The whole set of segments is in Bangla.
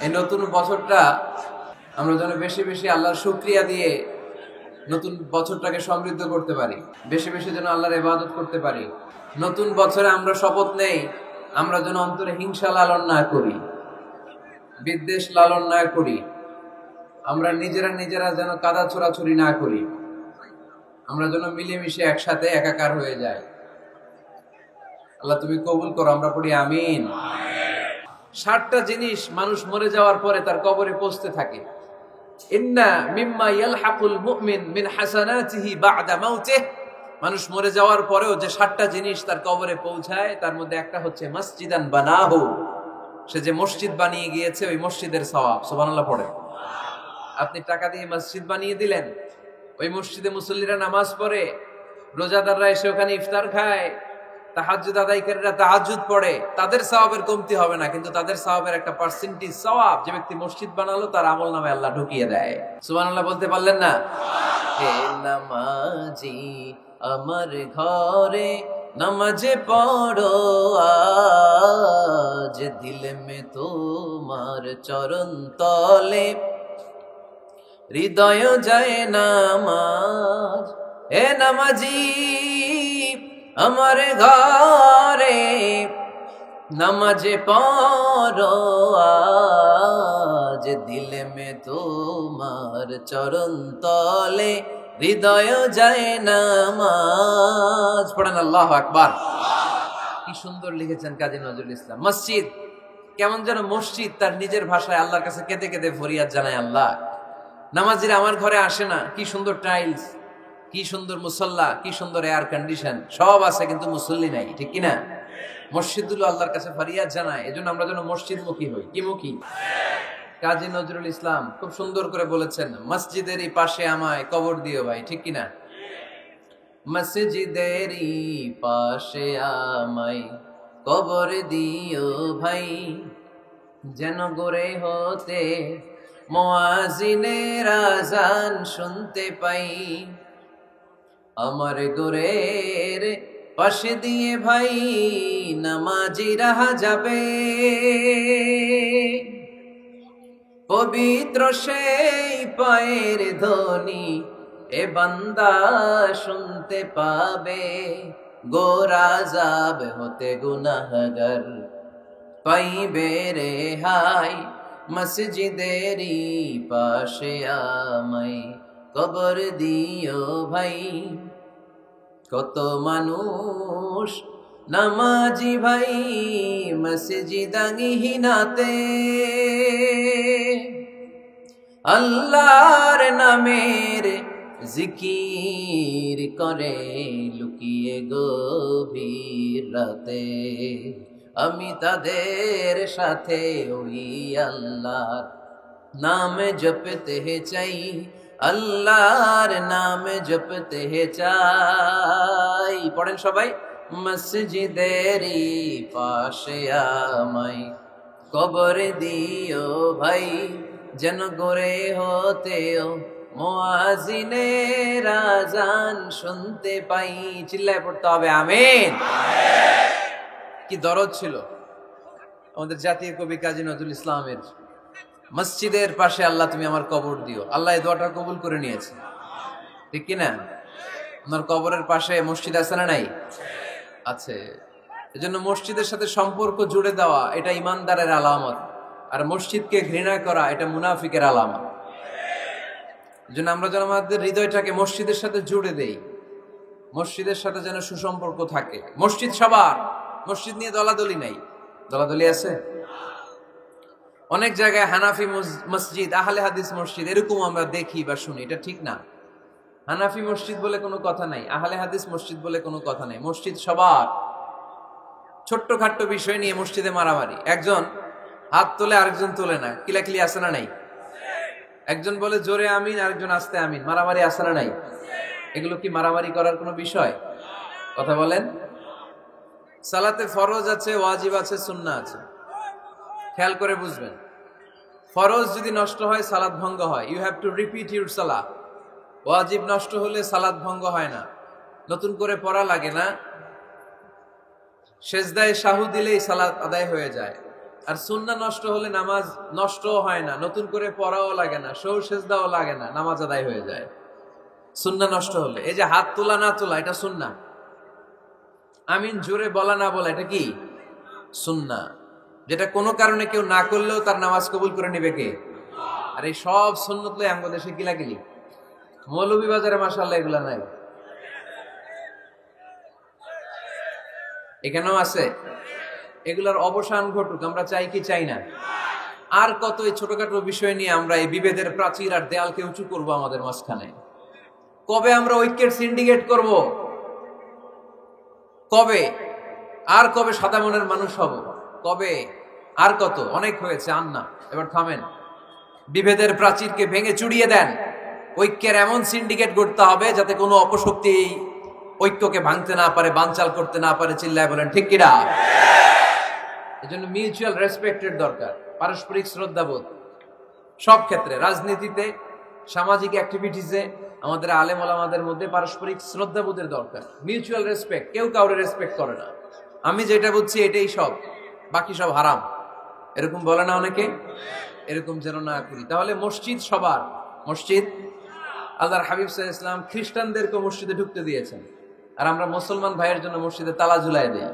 এই নতুন বছরটা আমরা যেন বেশি বেশি আল্লাহর শুকরিয়া দিয়ে নতুন বছরটাকে সমৃদ্ধ করতে পারি, বেশি বেশি যেন আল্লাহর ইবাদত করতে পারি। নতুন বছরে আমরা শপথ নেই, আমরা যেন অন্তরে হিংসা লালন না করি, বিদ্বেষ লালন না করি, আমরা নিজেরা যেন কাদা ছোড়াছুরি না করি, আমরা যেন মিলেমিশে একসাথে একাকার হয়ে যাই। আল্লাহ তুমি কবুল করো, আমরা পড়ি আমিন। 60টা জিনিস মানুষ মরে যাওয়ার পরে তার কবরে পৌঁছতে থাকে। ইন্না মিম্মা ইয়ালহাকুল মুমিন মিন হাসানাতিহি বা'দা মাউতিহি, মানুষ মরে যাওয়ার পরেও যে 60টা জিনিস তার কবরে পৌঁছায় তার মধ্যে একটা হচ্ছে মসজিদান বানাহু, সে যে মসজিদ বানিয়ে গিয়েছে ওই মসজিদের সওয়াব। সুবহানাল্লাহ পড়ে। আপনি টাকা দিয়ে মসজিদ বানিয়ে দিলেন, ওই মসজিদে মুসল্লিরা নামাজ পড়ে, রোজাদাররা এসে ওখানে ইফতার খায়, তাহাজ্জুদ আদায়কারীরা তাহাজ্জুদ পড়ে, তাদের সওয়াবের কমতি হবে না, কিন্তু তাদের সওয়াবের একটা পার্সেন্টেজ সওয়াব যে ব্যক্তি মসজিদ বানালো তার আমলনামে আল্লাহ ঢুকিয়ে দেয়। সুবহানাল্লাহ বলতে পারলেন না? হে নামাজি আমার ঘরে নামাজে পড়ো আজ, দিল মে তোমার চরণ তলে হৃদয় যায় নামাজ। হে নামাজি আমার ঘরে নামাজে পড়ো আজ, দিল মে তোমার চরণ তলে হৃদয় যায় নামাজ। পড়েন আল্লাহু আকবার। কি সুন্দর লিখেছেন কাজী নজরুল ইসলাম। মসজিদ কেমন যেন মসজিদ তার নিজের ভাষায় আল্লাহর কাছে কেঁদে কেঁদে ফরিয়াদ জানায়, আল্লাহ নামাজিরা আমার ঘরে আসে না, কি সুন্দর টাইলস, কি সুন্দর মুসল্লা, কি সুন্দর এয়ার কন্ডিশন, সব আছে কিন্তু মুসল্লি নাই, ঠিক কিনা? মসজিদগুলো আল্লাহর কাছে ফরিয়াদ জানায়, এজন্য আমরা যেন মসজিদ মুখী হই। কি মুখী? কাজী নজরুল ইসলাম খুব সুন্দর করে বলেছেন, মসজিদেরই পাশে আমায় কবর দিও ভাই, ঠিক কিনা? মসজিদেরই পাশে আমায় কবর দিও ভাই, যেন গড়ে হতে মুয়াজ্জিনের আযান শুনতে পাই। আমার গোরের পাশে দিয়ে ভাই নামাজিরা যাবে, পবিত্র সেই পায়ের ধ্বনি এ বান্দা শুনতে পাবে। গোরা যাব হতে গুনাহগার পাইবে রেহাই, মসজিদেরই পাশে আমায় কবর দিও ভাই। কত মানুষ নামাজি ভাই মসজিদাঙ্গিহীনাতে, আল্লাহর নামের জিকির করে লুকিয়ে গভীর রাতে। আমি তাদের সাথে ওই আল্লাহর নাম জপতে চাই, আল্লাহর নাম জপতে চাই। পড়েন সবাই, মসজিদেরই পাশে আমায় কবর দিও ভাই, যেন গড়ে হতেও মুয়াজ্জিনের আযান শুনতে পাই। চিল্লায় পড়তে হবে আমিন। কি দরদ ছিল আমাদের জাতীয় কবি কাজী নজরুল ইসলামের, মসজিদের পাশে আল্লাহ তুমি আমার কবর দিও। আল্লাহ এই দোয়াটা কবুল করে নিয়েছে, ঠিক কিনা? আপনার কবরের পাশে মসজিদ আছে না নাই? আছে। এজন্য মসজিদের সাথে সম্পর্ক জুড়ে দেওয়া এটা ইমানদারের আলামত, আর মসজিদকে ঘৃণা করা এটা মুনাফিকের আলামত। এজন্য আমরা যেন আমাদের হৃদয়টাকে মসজিদের সাথে জুড়ে দেই, মসজিদের সাথে যেন সুসম্পর্ক থাকে। মসজিদ সবার, মসজিদ নিয়ে দলাদলি নাই। দলাদলি আছে অনেক জায়গায়, হানাফি মসজিদ, আহলে হাদিস মসজিদ এরকম আমরা দেখি বা শুনি, এটা ঠিক না। হানাফি মসজিদ বলে কোনো কথা নাই, আহলে হাদিস মসজিদ বলে কোনো কথা নাই। মসজিদ সবার। ছোট্ট খাট্ট বিষয় নিয়ে মসজিদে মারামারি, একজন হাত তোলে আরেকজন তোলে না, কিলাকিলি আছে না নাই? একজন বলে জোরে আমিন, আরেকজন আস্তে আমিন, মারামারি আছে না নাই? এগুলো কি মারামারি করার কোনো বিষয়? কথা বলেন। সালাতে ফরজ আছে, ওয়াজিব আছে, সুন্নাহ আছে। খেয়াল করে বুঝবেন, ফরজ যদি নষ্ট হয় সালাত ভঙ্গ হয়, you have to repeat your salat. ওয়াজিব নষ্ট হলে সালাত ভঙ্গ হয় না, নতুন করে পড়া লাগে না, সেজদায় সাহু দিলেই সালাত আদায় হয়ে যায়। আর সুন্নাহ নষ্ট হলে নামাজ নষ্টও হয় না, নতুন করে পড়াও লাগে না, সৌ সেজদাও লাগে না, নামাজ আদায় হয়ে যায় সুন্নাহ নষ্ট হলে। এই যে হাত তোলা না তোলা, এটা সুন্নাহ। আমিন জোরে বলা না বলা, এটা কি সুন্নাহ। যেটা কোনো কারণে কেউ না করলেও তার নামাজ কবুল করে নেবে কে? আর এই সব সুন্নত লই আমগো দেশে কিলাকিলি। মৌলভীবাজারে মাশাআল্লাহ এগুলা নাই, এখানেও আছে। এগুলার অবসান ঘটুক, আমরা চাই কি চাই না? আর কত এই ছোটখাটো বিষয় নিয়ে আমরা এই বিভেদের প্রাচীর আর দেয়ালকে উঁচু করব আমাদের মাঝখানে? কবে আমরা ঐক্যের সিন্ডিকেট করব? কবে? আর কবে সাদা মনের মানুষ হব? কবে? আর কত? অনেক হয়েছে, আর না, এবার থামেন। বিভেদের প্রাচীরকে ভেঙে চুড়িয়ে দেন। ঐক্যের এমন সিন্ডিকেট গড়তে হবে যাতে কোনো অপশক্তি ঐক্যকে ভাঙতে না পারে, বানচাল করতে না পারে। চিল্লায় বলেন ঠিক কিনা? এজন্য মিউচুয়াল রেসপেক্টের দরকার, পারস্পরিক শ্রদ্ধাবোধ সব ক্ষেত্রে, রাজনীতিতে, সামাজিক অ্যাক্টিভিটিসে আমাদের আলেম ওলামাদের মধ্যে পারস্পরিক শ্রদ্ধাবোধের দরকার, মিউচুয়াল রেসপেক্ট। কেউ কাউরে রেসপেক্ট করে না, আমি যেটা বুঝছি এটাই সব, বাকি সব হারাম, এরকম বলে না অনেকে? এরকম যেন না করি। তাহলে মসজিদ সবার, মসজিদ আল্লাহর হাবিব সাল্লাল্লাহু আলাইহি ওয়াসাল্লাম খ্রিস্টানদেরকে মসজিদে ঢুকতে দিয়েছেন, আর আমরা মুসলমান ভাইয়ের জন্য মসজিদে তালা ঝুলাই দেই,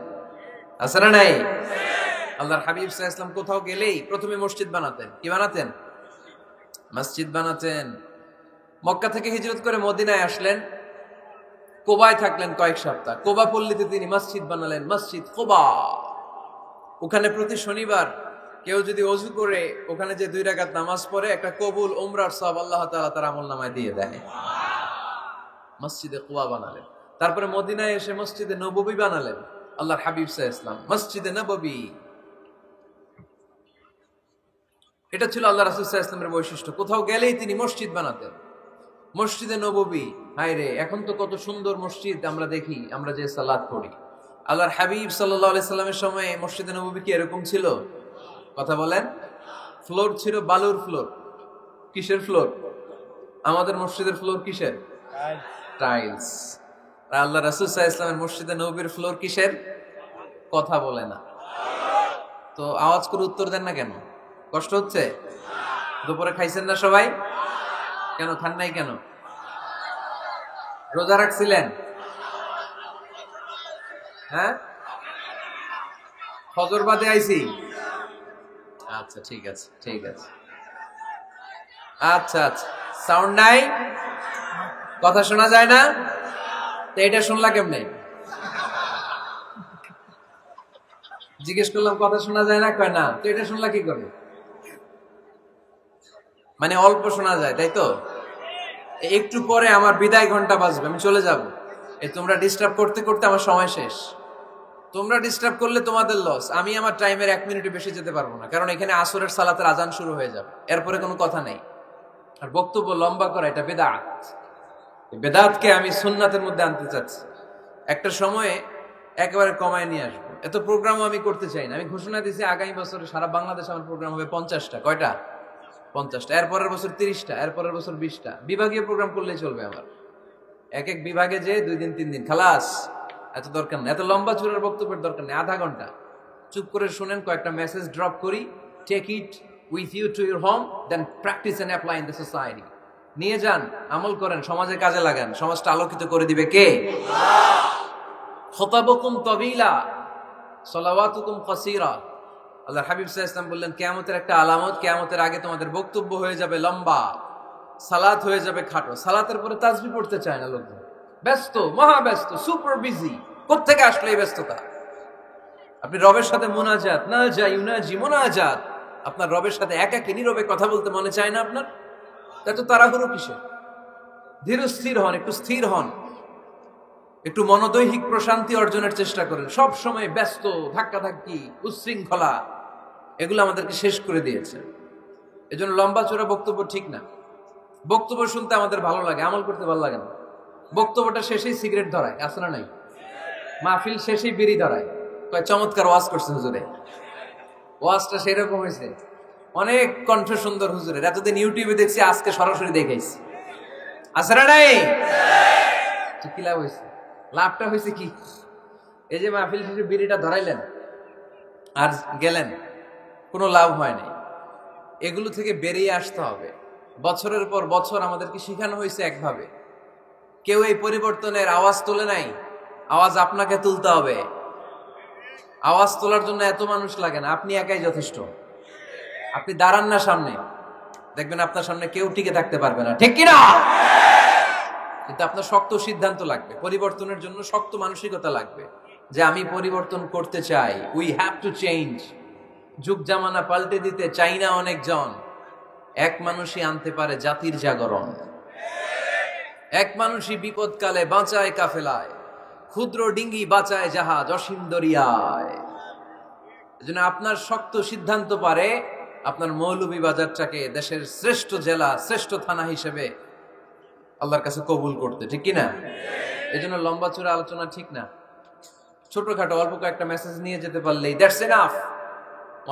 আছে না নাই? আল্লাহর হাবিব সাল্লাল্লাহু আলাইহি ওয়াসাল্লাম কোথাও গেলেই প্রথমে মসজিদ বানাতেন। কি বানাতেন? মসজিদ বানাতেন। মক্কা থেকে হিজরত করে মদিনায় আসলেন, কোবায় থাকলেন কয়েক সপ্তাহ। কোবা পল্লীতে তিনি মসজিদ বানালেন, মসজিদ কোবা। ওখানে প্রতি শনিবার কেউ যদি ওযু করে ওখানে যে 2 রাকাত নামাজ পড়ে, একটা কবুল উমরার সওয়াব আল্লাহ তাআলা তার আমলনামায় দিয়ে দেয়। মসজিদে কোবা বানালেন। তারপরে মদিনায় এসে মসজিদে নববী বানালেন আল্লাহর হাবিব সাল্লাল্লাহু আলাইহি ওয়াসাল্লাম, মসজিদে নববী। এটা ছিল আল্লাহ রাসূল সাল্লাল্লাহু আলাইহি ওয়াসাল্লামের বৈশিষ্ট্য। কোথাও গেলেই তিনি মসজিদ বানাতেন। মসজিদে নববী, হায় রে, এখন তো কত সুন্দর মসজিদ আমরা দেখি, আমরা যে সালাত পড়ি। আল্লাহর হাবিব সাল্লাল্লাহু আলাইহি সাল্লামের সময় মসজিদে নববী কি এরকম ছিল? কথা বলেন। ফ্লোর ছিল বালুর ফ্লোর। কিসের ফ্লোর? আমাদের মসজিদের ফ্লোর কিসের? টাইলস। আর আল্লাহ রাসূল সাল্লাল্লাহু আলাইহি ওয়াসাল্লামের মসজিদে নববীর ফ্লোর কিসের? কথা বলে না। তো আওয়াজ করে উত্তর দেন না কেন? কষ্ট হচ্ছে? দুপুরে খাইছেন না সবাই? কেন খান নাই কেন? রোজা রাখছিলেন? হ্যাঁ, ফজর বাদে আইছি। আচ্ছা ঠিক আছে, ঠিক আছে। আচ্ছা আচ্ছা, সাউন্ড নাই, কথা শোনা যায় না? তো এটা শুনলা কেমনে? জিজ্ঞেস করলাম কথা শোনা যায় না, কয় না। তো এটা শুনলা কি করে? মানে অল্প শোনা যায়, তাই তো? একটু পরে আমার বিদায় ঘন্টা বাজবে, আমি চলে যাব। এই তোমরা ডিস্টার্ব করতে করতে আমার সময় শেষ। তোমরা ডিস্টার্ব করলে তোমাদের লস। আমি আমার টাইমের 1 মিনিট বেশি যেতে পারবো না, কারণ এখানে আসরের সালাতের আজান শুরু হয়ে যাবে, এরপরে কোনো কথা নেই। আর বক্তব্য লম্বা করা এটা বেদাত। এই বেদাতকে আমি সুন্নাতের মধ্যে আনতে চাচ্ছি। একটা সময়ে একেবারে কমায় নিয়ে আসবো। এত প্রোগ্রামও আমি করতে চাই না। আমি ঘোষণা দিয়েছি আগামী বছরে সারা বাংলাদেশে আমার প্রোগ্রাম হবে 50টা। কয়টা? 50টা। এরপরের বছর 30টা, এরপরের বছর 20টা। বিভাগীয় প্রোগ্রাম করলেই চলবে আমার। এক এক বিভাগে যে 2 দিন 3 দিন খালাস। এত দরকার নেই, এত লম্বা চূড়ার বক্তব্যের দরকার নেই। আধা ঘন্টা চুপ করে শুনেন, কয়েকটা মেসেজ ড্রপ করি, take it with you to your home, then practise and apply in the society. নিয়ে যান, আমল করেন, সমাজে কাজে লাগান। সমাজটা আলোকিত করে দিবে কে? খুতাবুকুম তাবিলা সালাওয়াতুকুম কাসীরা। আল্লাহ হাবিব সাল্লাল্লাহু আলাইহি ওয়াসাল্লাম বললেন, কিয়ামতের একটা আলামত, কিয়ামতের আগে তোমাদের বক্তব্য হয়ে যাবে লম্বা, সালাত হয়ে যাবে খাটো। সালাতের পরে তাসবিহ পড়তে চায় না লোকজন, ব্যস্ত, মহা ব্যস্ত, সুপার বিজি। কোত্থেকে আসলে এই ব্যস্ততা? আপনি রবের সাথে মুনাজাত, না যাই ইউনাজি মুনাজাত, আপনার রবের সাথে একাকী নীরবে কথা বলতে মনে চায় না আপনার? এত তাড়াহুড়ো কিসে? ধীর স্থির হন, একটু স্থির হন, একটু মনোদৈহিক প্রশান্তি অর্জনের চেষ্টা করেন। সব সময় ব্যস্ত, ধাক্কাধাক্কি, উচ্ছৃঙ্খলা, এগুলো আমাদেরকে শেষ করে দিয়েছে। এজন্য লম্বা চূড়া বক্তব্য ঠিক না। বক্তব্য শুনতে আমাদের ভালো লাগে, আমল করতে ভালো লাগে না। বক্তব্যটা শেষেই সিগারেট ধরায়, আছে না নাই? মাহফিল শেষেই বিড়ি ধরায়, কয় চমৎকার ওয়াজ করছে হুজুরে। ওয়াজটা সেরকম হয়েছে, অনেক কণ্ঠ সুন্দর হুজুরের। এতদিন ইউটিউবে দেখছি, আজকে সরাসরি দেখাইছি, আছে না নাই? কি লাভ হয়েছে? লাভটা হয়েছে কি? এই যে মাহফিল শেষে বিড়িটা ধরাইলেন আর গেলেন, কোনো লাভ হয় নাই। এগুলো থেকে বেরিয়ে আসতে হবে। বছরের পর বছর আমাদেরকে শেখানো হয়েছে একভাবে, কেউ এই পরিবর্তনের আওয়াজ তোলে নাই। আওয়াজ আপনাকে তুলতে হবে। আওয়াজ তোলার জন্য এত মানুষ লাগে না, আপনি একাই যথেষ্ট। আপনি দাঁড়ান না সামনে, দেখবেন আপনার সামনে কেউ টিকে থাকতে পারবে না, ঠিক কিনা? কিন্তু আপনার শক্ত সিদ্ধান্ত লাগবে, পরিবর্তনের জন্য শক্ত মানসিকতা লাগবে যে আমি পরিবর্তন করতে চাই। We have to change. যুগ জামানা পাল্টে দিতে চাই না অনেকজন। এক মানুষই আনতে পারে জাতির জাগরণ। এক মানুষই বিপদকালে বাঁচায় কাফেলায়, ক্ষুদ্র ডিঙ্গি বাঁচায় জাহাজ অসীম দরিয়ায়। এজন্য আপনার শক্ত সিদ্ধান্ত পারে আপনার মৌলভীবাজারটাকে দেশের শ্রেষ্ঠ জেলা, শ্রেষ্ঠ থানা হিসেবে আল্লাহর কাছে কবুল করতে, ঠিক কিনা? এই জন্য লম্বা চূড়া আলোচনা ঠিক না। ছোটখাটো অল্প কয়েকটা মেসেজ নিয়ে যেতে পারলেই that's enough.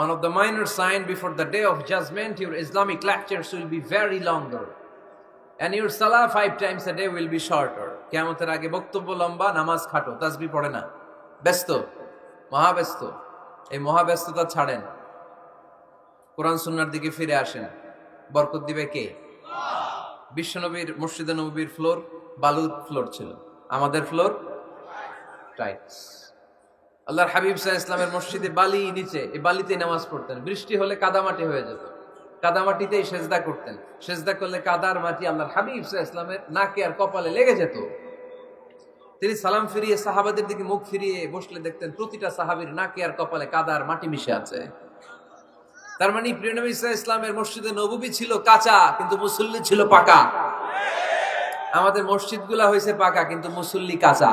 One of the minor sign before the day of judgment, your Islamic lectures will be very longer and your salah 5 times a day will be shorter. কিয়ামতের আগে বক্তব্য লম্বা, নামাজ খাটো, তাসবিহ পড়ে না, ব্যস্ত, মহাব্যস্ত। এই মহাব্যস্ততা ছাড়েন, কোরআন সুন্নাহর দিকে ফিরে আসেন। বরকত দিবে কে? বিশ্বনবীর মসজিদে নববীর ফ্লোর বালুর ফ্লোর ছিল, আমাদের ফ্লোর টাইলস। আল্লাহর হাবিব সাল্লাল্লাহু আলাইহি ওয়াসাল্লামের মসজিদে বালি নিচে, এই বালিতেই নামাজ পড়তেন। বৃষ্টি হলে কাদামাটি হয়ে যেত, কাদামাটিতেই সেজদা করতেন। সেজদা করলে কাদার মাটি আল্লাহর হাবিব সাল্লাল্লাহু আলাইহি ওয়াসাল্লামের নাকে আর কপালে লেগে যেত। তিনি সালাম ফিরিয়ে সাহাবাদের দিকে মুখ ফিরিয়ে বসলে দেখতেন প্রতিটা সাহাবীর নাকে আর কপালে কাদার মাটি মিশে আছে। তার মানে প্রিয় নবী সাল্লাল্লাহু আলাইহি ওয়াসাল্লামের মসজিদে নববী ছিল কাঁচা, কিন্তু মুসল্লি ছিল পাকা। আমাদের মসজিদগুলা হয়েছে পাকা, কিন্তু মুসল্লি কাঁচা,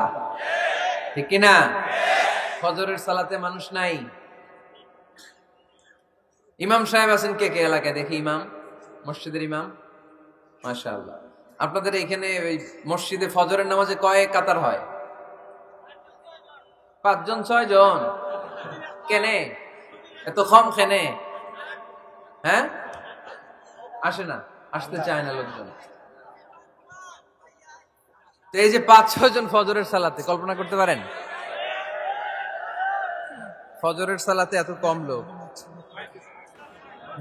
ঠিক কিনা? ফজরের সালাতে মানুষ নাই। ইমাম সাহেব আছেন কে কে এলাকায়? দেখি ইমাম, মসজিদের ইমাম, মাশাআল্লাহ। আপনাদের এখানে ওই মসজিদে ফজরের নামাজে কয় কাতার হয়? 5 জন 6 জন? কেনে এত কম? কেনে? হ্যাঁ, আসে না, আসতে চায় না লোকজন। তো এই যে 5-6 জন ফজরের সালাতে, কল্পনা করতে পারেন ফজরের সালাতে এত কম লোক।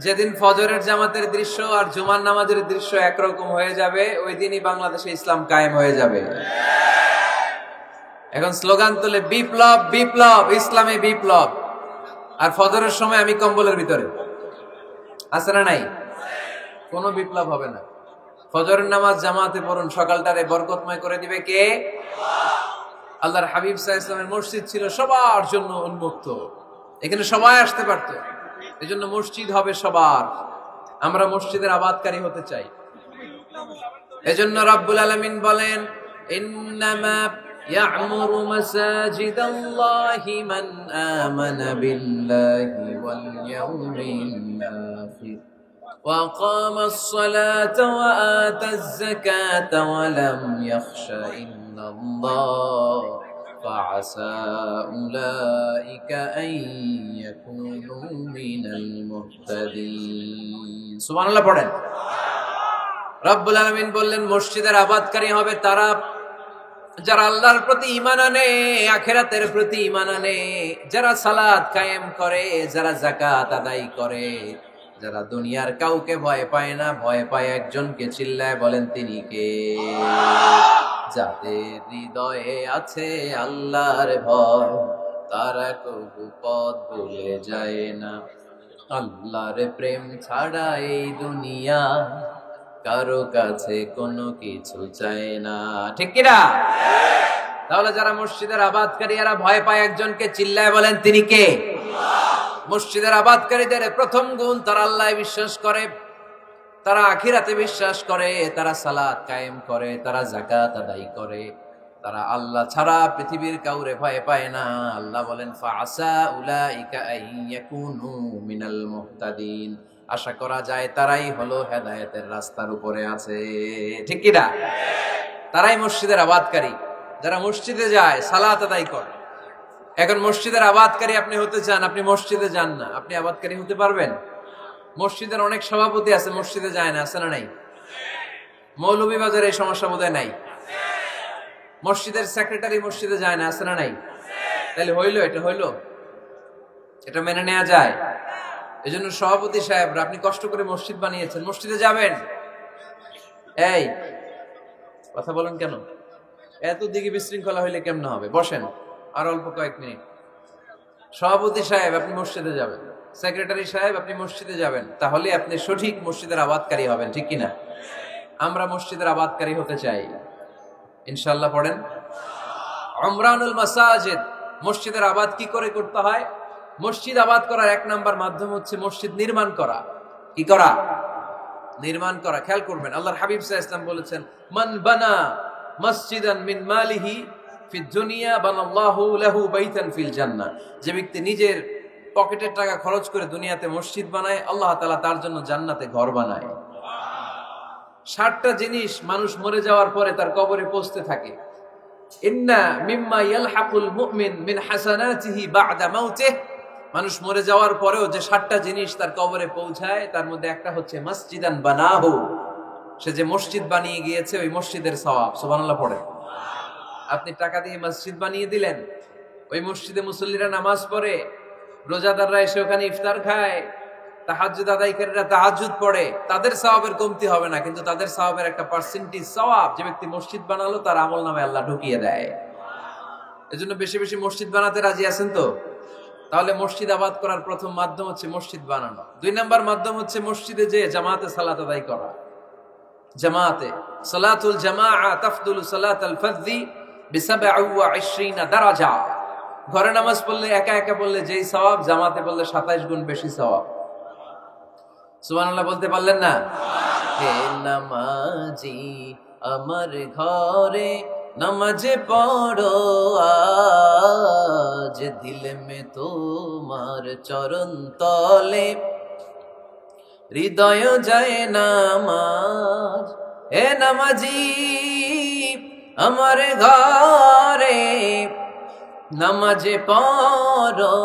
যেদিন ফজরের জামাতের দৃশ্য আর জুমার নামাজের দৃশ্য একরকম হয়ে যাবে, ওই দিনই বাংলাদেশে ইসলাম কায়েম হয়ে যাবে। এখন স্লোগান তোলে বিপ্লব বিপ্লব, ইসলামে বিপ্লব। আর ফজরের সময় আমি কম্বলের ভিতরে, আছে না নাই? কোনো বিপ্লব হবে না। ফজরের নামাজ জামাতে পড়ুন, সকালটারে বরকতময় করে দিবে কে? আল্লাহর হাবিব সাল্লাল্লাহু আলাইহি ওয়াসাল্লামের মসজিদ ছিল সবার জন্য উন্মুক্ত, এখানে সবাই আসতে পারত। এজন্য মসজিদ হবে সবার। আমরা মসজিদের আবাদকারী হতে চাই। এজন্য রাব্বুল আলামিন বলেন, ইন্নামা ইয়া'মুরু মাসাজিদাল্লাহি মান আমানা বিল্লাহি ওয়াল ইয়াউমিল আখির ওয়া আকামাস সালাতা ওয়া আতাজ যাকাতা ওয়া লাম ইয়াখশা ইল্লাল্লাহ فعسى أولئك أن يكونوا من المهتدين। সুবহান আল্লাহ পড়েন। রব্বুল আলামিন বললেন মসজিদের আবাদকারী হবে তারা যারা আল্লাহর প্রতি ঈমান আনে, আখিরাতের প্রতি ঈমান আনে, যারা সালাত কায়েম করে, যারা যাকাত আদায় করে, যারা দুনিয়ার কাউকে ভয় পায় না, ভয় পায় একজনকে। চিল্লায় বলেন তিনি কে? যাদের হৃদয়ে আছে আল্লাহর ভয়, তারা কবু পথ ভুলে যায় না। আল্লাহর প্রেম ছাড়া এই দুনিয়া কারো কাছে কোনো কিছু চায় না, ঠিক কিনা? তাহলে যারা মসজিদের আবাদকারী, এরা ভয় পায় একজনকে। চিল্লায় বলেন তিনি কে? মসজিদের আবাদকারীদের প্রথম গুণ, তারা আল্লাহয় বিশ্বাস করে, তারা আখিরাতে বিশ্বাস করে, তারা সালাত কায়েম করে, তারা যাকাত আদায় করে, তারা আল্লাহ ছাড়া পৃথিবীর কাউরে ভয় পায় না। আল্লাহ বলেন ফাআসা উলাইকা আইয়াকুনু মিনাল মুহতাদিন। আশা করা যায় তারাই হলো হেদায়েতের রাস্তার উপরে আছে, ঠিক কি না? তারাই মসজিদের আবাদকারী, যারা মসজিদে যায়, সালাত আদায় করে। এখন মসজিদের আবাদকারী আপনি হতে চান, আপনি মসজিদে যান না, আপনি আবাদকারী হতে পারবেন? মসজিদের অনেক সভাপতি আছে, মসজিদে যায় না, আছে না নাই? মৌলভীবাজারে এই সমস্যা বোধহয় নাই। মসজিদের সেক্রেটারি মসজিদে যায় না, আছে না নাই? তাহলে হইলো, এটা হইলো, এটা মেনে নেওয়া যায়? এজন্য সভাপতি সাহেবরা, আপনি কষ্ট করে মসজিদ বানিয়েছেন, মসজিদে যাবেন। এই কথা বলেন কেন? এত দিকে বিশৃঙ্খলা হইলে কেমন হবে? বসেন আর অল্প কয়েক মিনিট। সভাপতি সাহেব আপনি মসজিদে যাবেন, সেক্রেটারি সাহেব আপনি মসজিদে যাবেন, তাহলে আপনি সঠিক মসজিদের আবাদকারী হবেন, ঠিক কিনা? আমরা মসজিদের আবাদকারী হতে চাই, ইনশাআল্লাহ। পড়েন উমরানুল মাসাজিদ। মসজিদের আবাদ কি করে করতে হয়? মসজিদ আবাদ করার এক নাম্বার মাধ্যম হচ্ছে মসজিদ নির্মাণ করা। কি করা? নির্মাণ করা। খেয়াল করবেন, আল্লাহর হাবিব সাল্লাল্লাহু আলাইহি ওয়াসাল্লাম বলেছেন, মান বানা মসজিদান মিন মালিহি ফিদ দুনিয়া বানাল্লাহু লাহু বাইতান ফিল জান্নাহ। যে ব্যক্তি নিজের পকেটের টাকা খরচ করে দুনিয়াতে মসজিদ বানায়, আল্লাহ তাআলা তার জন্য জান্নাতে ঘর বানায়। 60টা জিনিস মানুষ মরে যাওয়ার পরে তার কবরে পৌঁছতে থাকে। ইন্না মিম্মা ইয়ালহাকুল মুমিন মিন হাসানাতিহি বা'দা মাউতিহি। মানুষ মরে যাওয়ার পরেও যে 60টা জিনিস তার কবরে পৌঁছায়, তার মধ্যে একটা হচ্ছে মসজিদান বানাহু। সে যে মসজিদ বানিয়ে গিয়েছে, ওই মসজিদের সওয়াব। সুবহানাল্লাহ পড়ে। আপনি টাকা দিয়ে মসজিদ বানিয়ে দিলেন, ওই মসজিদে মুসল্লিরা নামাজ পড়ে, রোজাদাররা এসে ওখানে ইফতার খায়, তাহাজ্জুদ আদায়কারীরা তাহাজ্জুদ পড়ে, তাদের সওয়াবের কমতি হবে না, কিন্তু তাদের সওয়াবের একটা পার্সেন্টেজ সওয়াব যে ব্যক্তি মসজিদ বানালো তার আমলনামায় আল্লাহ ঢুকিয়ে দেয়। এজন্য বেশি বেশি মসজিদ বানাতে রাজি আছেন তো? তাহলে মসজিদ আবাদ করার প্রথম মাধ্যম হচ্ছে মসজিদ বানানো। 2 নাম্বার মাধ্যম হচ্ছে মসজিদে যে জামাতে সালাত আদায় করা। জামাতে সালাতুল জামাআ তাফদুলু সালাতাল ফাযযি বি27 দারাজা। ঘরে নামাজ পড়লে, একা একা পড়লে যেই সওয়াব, জামাতে পড়লে 27 গুণ বেশি সওয়াব। সুবহানাল্লাহ বলতে পারলেন না? হে নামাজি আমার ঘরে নামাজে পড়ো আজ, দিল মে তোমার চরণ তলে হৃদয় যায় নামাজ। হে নামাজি আমার ঘরে নামাজে পড়ো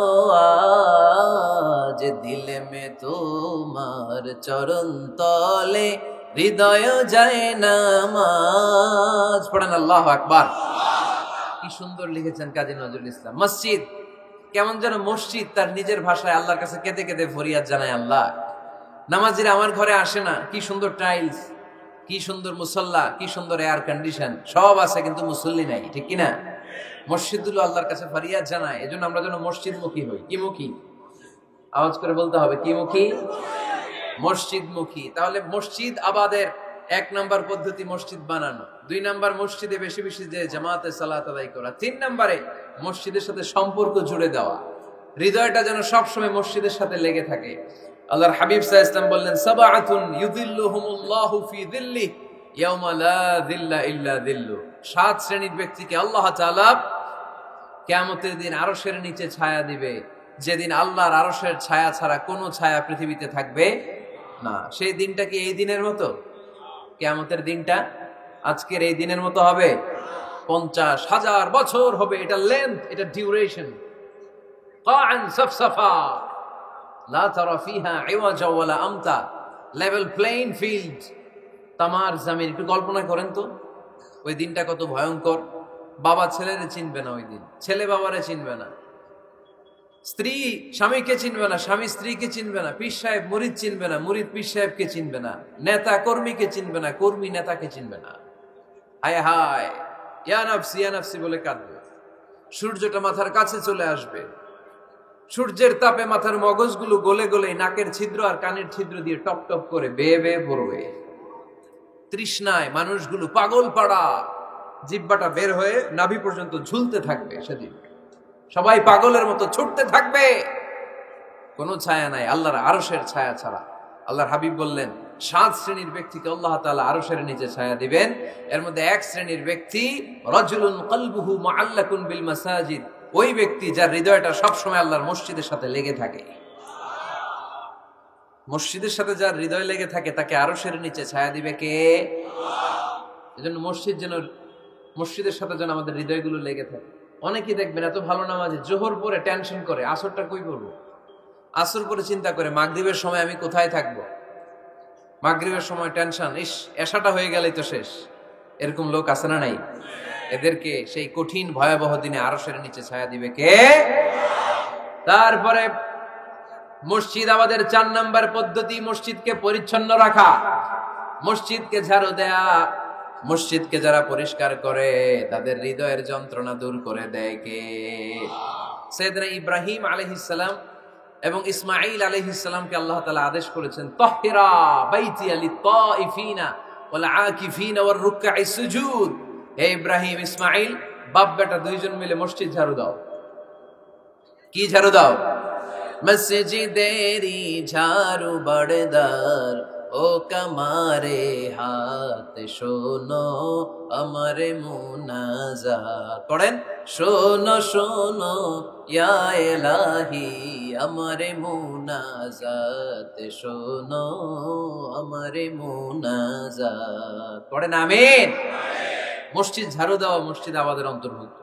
আজ, দিল মে তোমার চরণ তলে হৃদয় যায় নামাজ। পড়েন আল্লাহু আকবার। কি সুন্দর লিখেছেন কাজী নজরুল ইসলাম। মসজিদ কেমন যেন মসজিদ তার নিজের ভাষায় আল্লাহর কাছে কেঁদে কেঁদে ফরিয়াদ জানায়, আল্লাহ নামাজিরা আমার ঘরে আসে না, কি সুন্দর টাইলস, কি সুন্দর মুসল্লা, কি সুন্দর এয়ার কন্ডিশন, সব আছে কিন্তু মুসল্লি নাই, ঠিক কিনা? মসজিদগুলো আল্লাহর কাছে ফরিয়াদ জানায়। এজন্য আমরা যেন মসজিদমুখী হই। কি মুখী? আওয়াজ করে বলতে হবে, কি মুখী? মসজিদমুখী। তাহলে মসজিদ আবাদের 1 নাম্বার পদ্ধতি মসজিদ বানানো। 2 নাম্বার মসজিদে বেশি বেশি যে জামাতে সালাত আদায় করা। 3 নাম্বারে মসজিদের সাথে সম্পর্ক জুড়ে দেওয়া, হৃদয়টা যেন সবসময় মসজিদের সাথে লেগে থাকে। আল্লাহর হাবিব সাল্লাল্লাহু আলাইহি ওয়াসাল্লাম বললেন, সাবআতুন ইউযিল্লুহুমুল্লাহু ফি যিল্লিহি ইয়াওমা লা যিল্লা ইল্লা যিল্লু। 7 শ্রেণীর ব্যক্তিকে আল্লাহ তাআলা কিয়ামতের দিন আরশের নিচে ছায়া দিবে, যেদিন আল্লাহর আরশের ছায়া ছাড়া কোনো ছায়া পৃথিবীতে থাকবে না। সেই দিনটা কি এই দিনের মতো? কিয়ামতের দিনটা আজকের এই দিনের মতো হবে? 50,000 বছর হবে। এটা লেন্থ, এটা ডিউরেশন। কাআন সাফসাফা লা তারা ফিহা ইওয়াজা ওয়ালা আমতা। লেভেল প্লেইং ফিল্ড, তামার জমিন। একটু কল্পনা করেন তো ওই দিনটা কত ভয়ঙ্কর। বাবা ছেলেরে চিনবে না ওই দিন, ছেলে বাবারে চিনবে না, স্ত্রী স্বামীকে চিনবে না, স্বামী স্ত্রীকে চিনবে না, পীর সাহেব মুরিদ চিনবে না, মুরিদ পীর সাহেবকে চিনবে না, নেতা কর্মীকে চিনবে না, কর্মী নেতাকে চিনবে না। হায় হায়, ইয়া নাফসি ইয়া নাফসি বলে কাঁদবে। সূর্যটা মাথার কাছে চলে আসবে, সূর্যের তাপে মাথার মগজগুলো গলে গলে নাকের ছিদ্র আর কানের ছিদ্র দিয়ে টপ টপ করে বেয়ে বেয়ে পড়বে। তৃষ্ণায় মানুষগুলো পাগল পাড়া, জিহ্বাটা বের হয়ে নাভি পর্যন্ত ঝুলতে থাকবে। সেদিন সবাই পাগলের মতো ছুটতে থাকবে, কোনো ছায়া নাই আল্লাহর আরশের ছায়া ছাড়া। আল্লাহর হাবিব বললেন, 7 শ্রেণীর ব্যক্তিকে আল্লাহ তাআলা আরশের নিচে ছায়া দিবেন। এর মধ্যে 1 শ্রেণীর ব্যক্তি, রাজুলুন কলবুহু মুআল্লাকুন বিল মাসাজিদ। ওই ব্যক্তি যার হৃদয়টা সবসময় আল্লাহর মসজিদের সাথে লেগে থাকে। মসজিদের সাথে যার হৃদয় লেগে থাকে তাকে আরশের নিচে ছায়া দিবে কে? এজন্য মসজিদের সাথে যেন আমাদের হৃদয়গুলো লেগে থাকে। অনেকেই দেখবেন এত ভালো নামাজি, জোহর পরে টেনশন করে আসরটা কই পড়বো, আসর পরে চিন্তা করে মাগরিবের সময় আমি কোথায় থাকবো, মাগরিবের সময় টেনশন, ইস এশাটা হয়ে গেলেই তো শেষ। এরকম লোক আছে না নাই? এদেরকে সেই কঠিন ভয়াবহ দিনে আরশের নিচে ছায়া দিবে কে? তারপরে মুর্শিদাবাদের 4 নাম্বার পদ্ধতি মসজিদকে পরিচ্ছন্ন রাখা, মসজিদকে ঝাড়ু দেয়া। মসজিদকে যারা পরিষ্কার করে তাদের হৃদয়ের যন্ত্রণা দূর করে দেয় কে? সাইয়েদনা ইব্রাহিম আলাইহিস সালাম এবং ইসমাঈল আলাইহিস সালামকে আল্লাহ তাআলা আদেশ করেছেন, তাহহিরা বাইতিয়া লিত-তাইফিনা ওয়াল আকিফিনা ওয়ার রুকআইস সুজুদ। হে ইব্রাহিম, ইসমাঈল, বাপ বেটা দুইজন মিলে মসজিদ ঝাড়ু দাও। কি ঝাড়ু দাও? মসজিদেরি ঝাড়ু বড়দার, ও কামারে হাত শোনো আমারে মুনাজাত। পড়েন, শোনো শোনো ইয়া ইলাহি আমারে মুনাজাত, শোনো আমারে মুনাজাত। পড়েন আমিন। মসজিদ ঝাড়ু দেওয়া মসজিদ আবাদের অন্তর্ভুক্ত।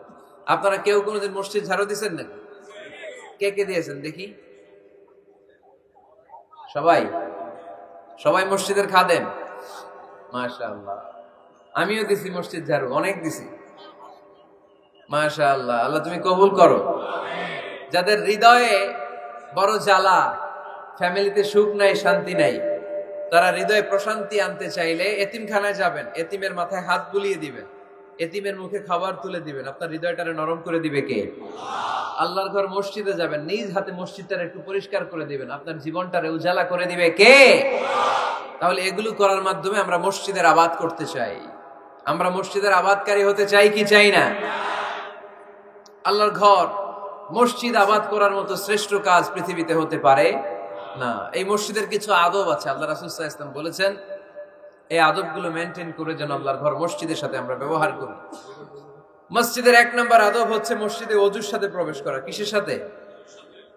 আপনারা কেউ কোনোদিন মসজিদ ঝাড়ু দিয়েছেন নাকি? কে কে দিয়েছেন দেখি? সবাই? সবাই মসজিদের খাদেম? মাশাআল্লাহ। আমিও দিছি মসজিদ ঝাড়ু, অনেক দিছি। মাশাআল্লাহ, আল্লাহ তুমি কবুল করো। যাদের হৃদয়ে বড় জ্বালা, ফ্যামিলিতে সুখ নাই, শান্তি নাই, তারা হৃদয়ে প্রশান্তি আনতে চাইলে এতিমখানায় যাবেন, এতিমের মাথায় হাত বুলিয়ে দিবেন, এতিমের মুখে খাবার তুলে দিবেন। আপনার হৃদয়টারে নরম করে দিবে কে? আল্লাহর ঘর মসজিদে যাবেন, নিজ হাতে মসজিদটারে একটু পরিষ্কার করে দিবেন, আপনার জীবনটারে উজালা করে দিবে কে? তাহলে এগুলো করার মাধ্যমে আমরা মসজিদের আবাদ করতে চাই। আমরা মসজিদের আবাদকারী হতে চাই কি চাই না? আল্লাহর ঘর মসজিদ আবাদ করার মতো শ্রেষ্ঠ কাজ পৃথিবীতে হতে পারে না। এই মসজিদের কিছু আদব আছে, আল্লাহ রাসূল সাল্লাল্লাহু আলাইহি ওয়াসাল্লাম বলেছেন এই আদবগুলো মেনটেন করে যেন আল্লাহর ঘর মসজিদের সাথে আমরা ব্যবহার করি। মসজিদের 1 নম্বর আদব হচ্ছে মসজিদে ওযুর সাথে প্রবেশ করা। কিসের সাথে?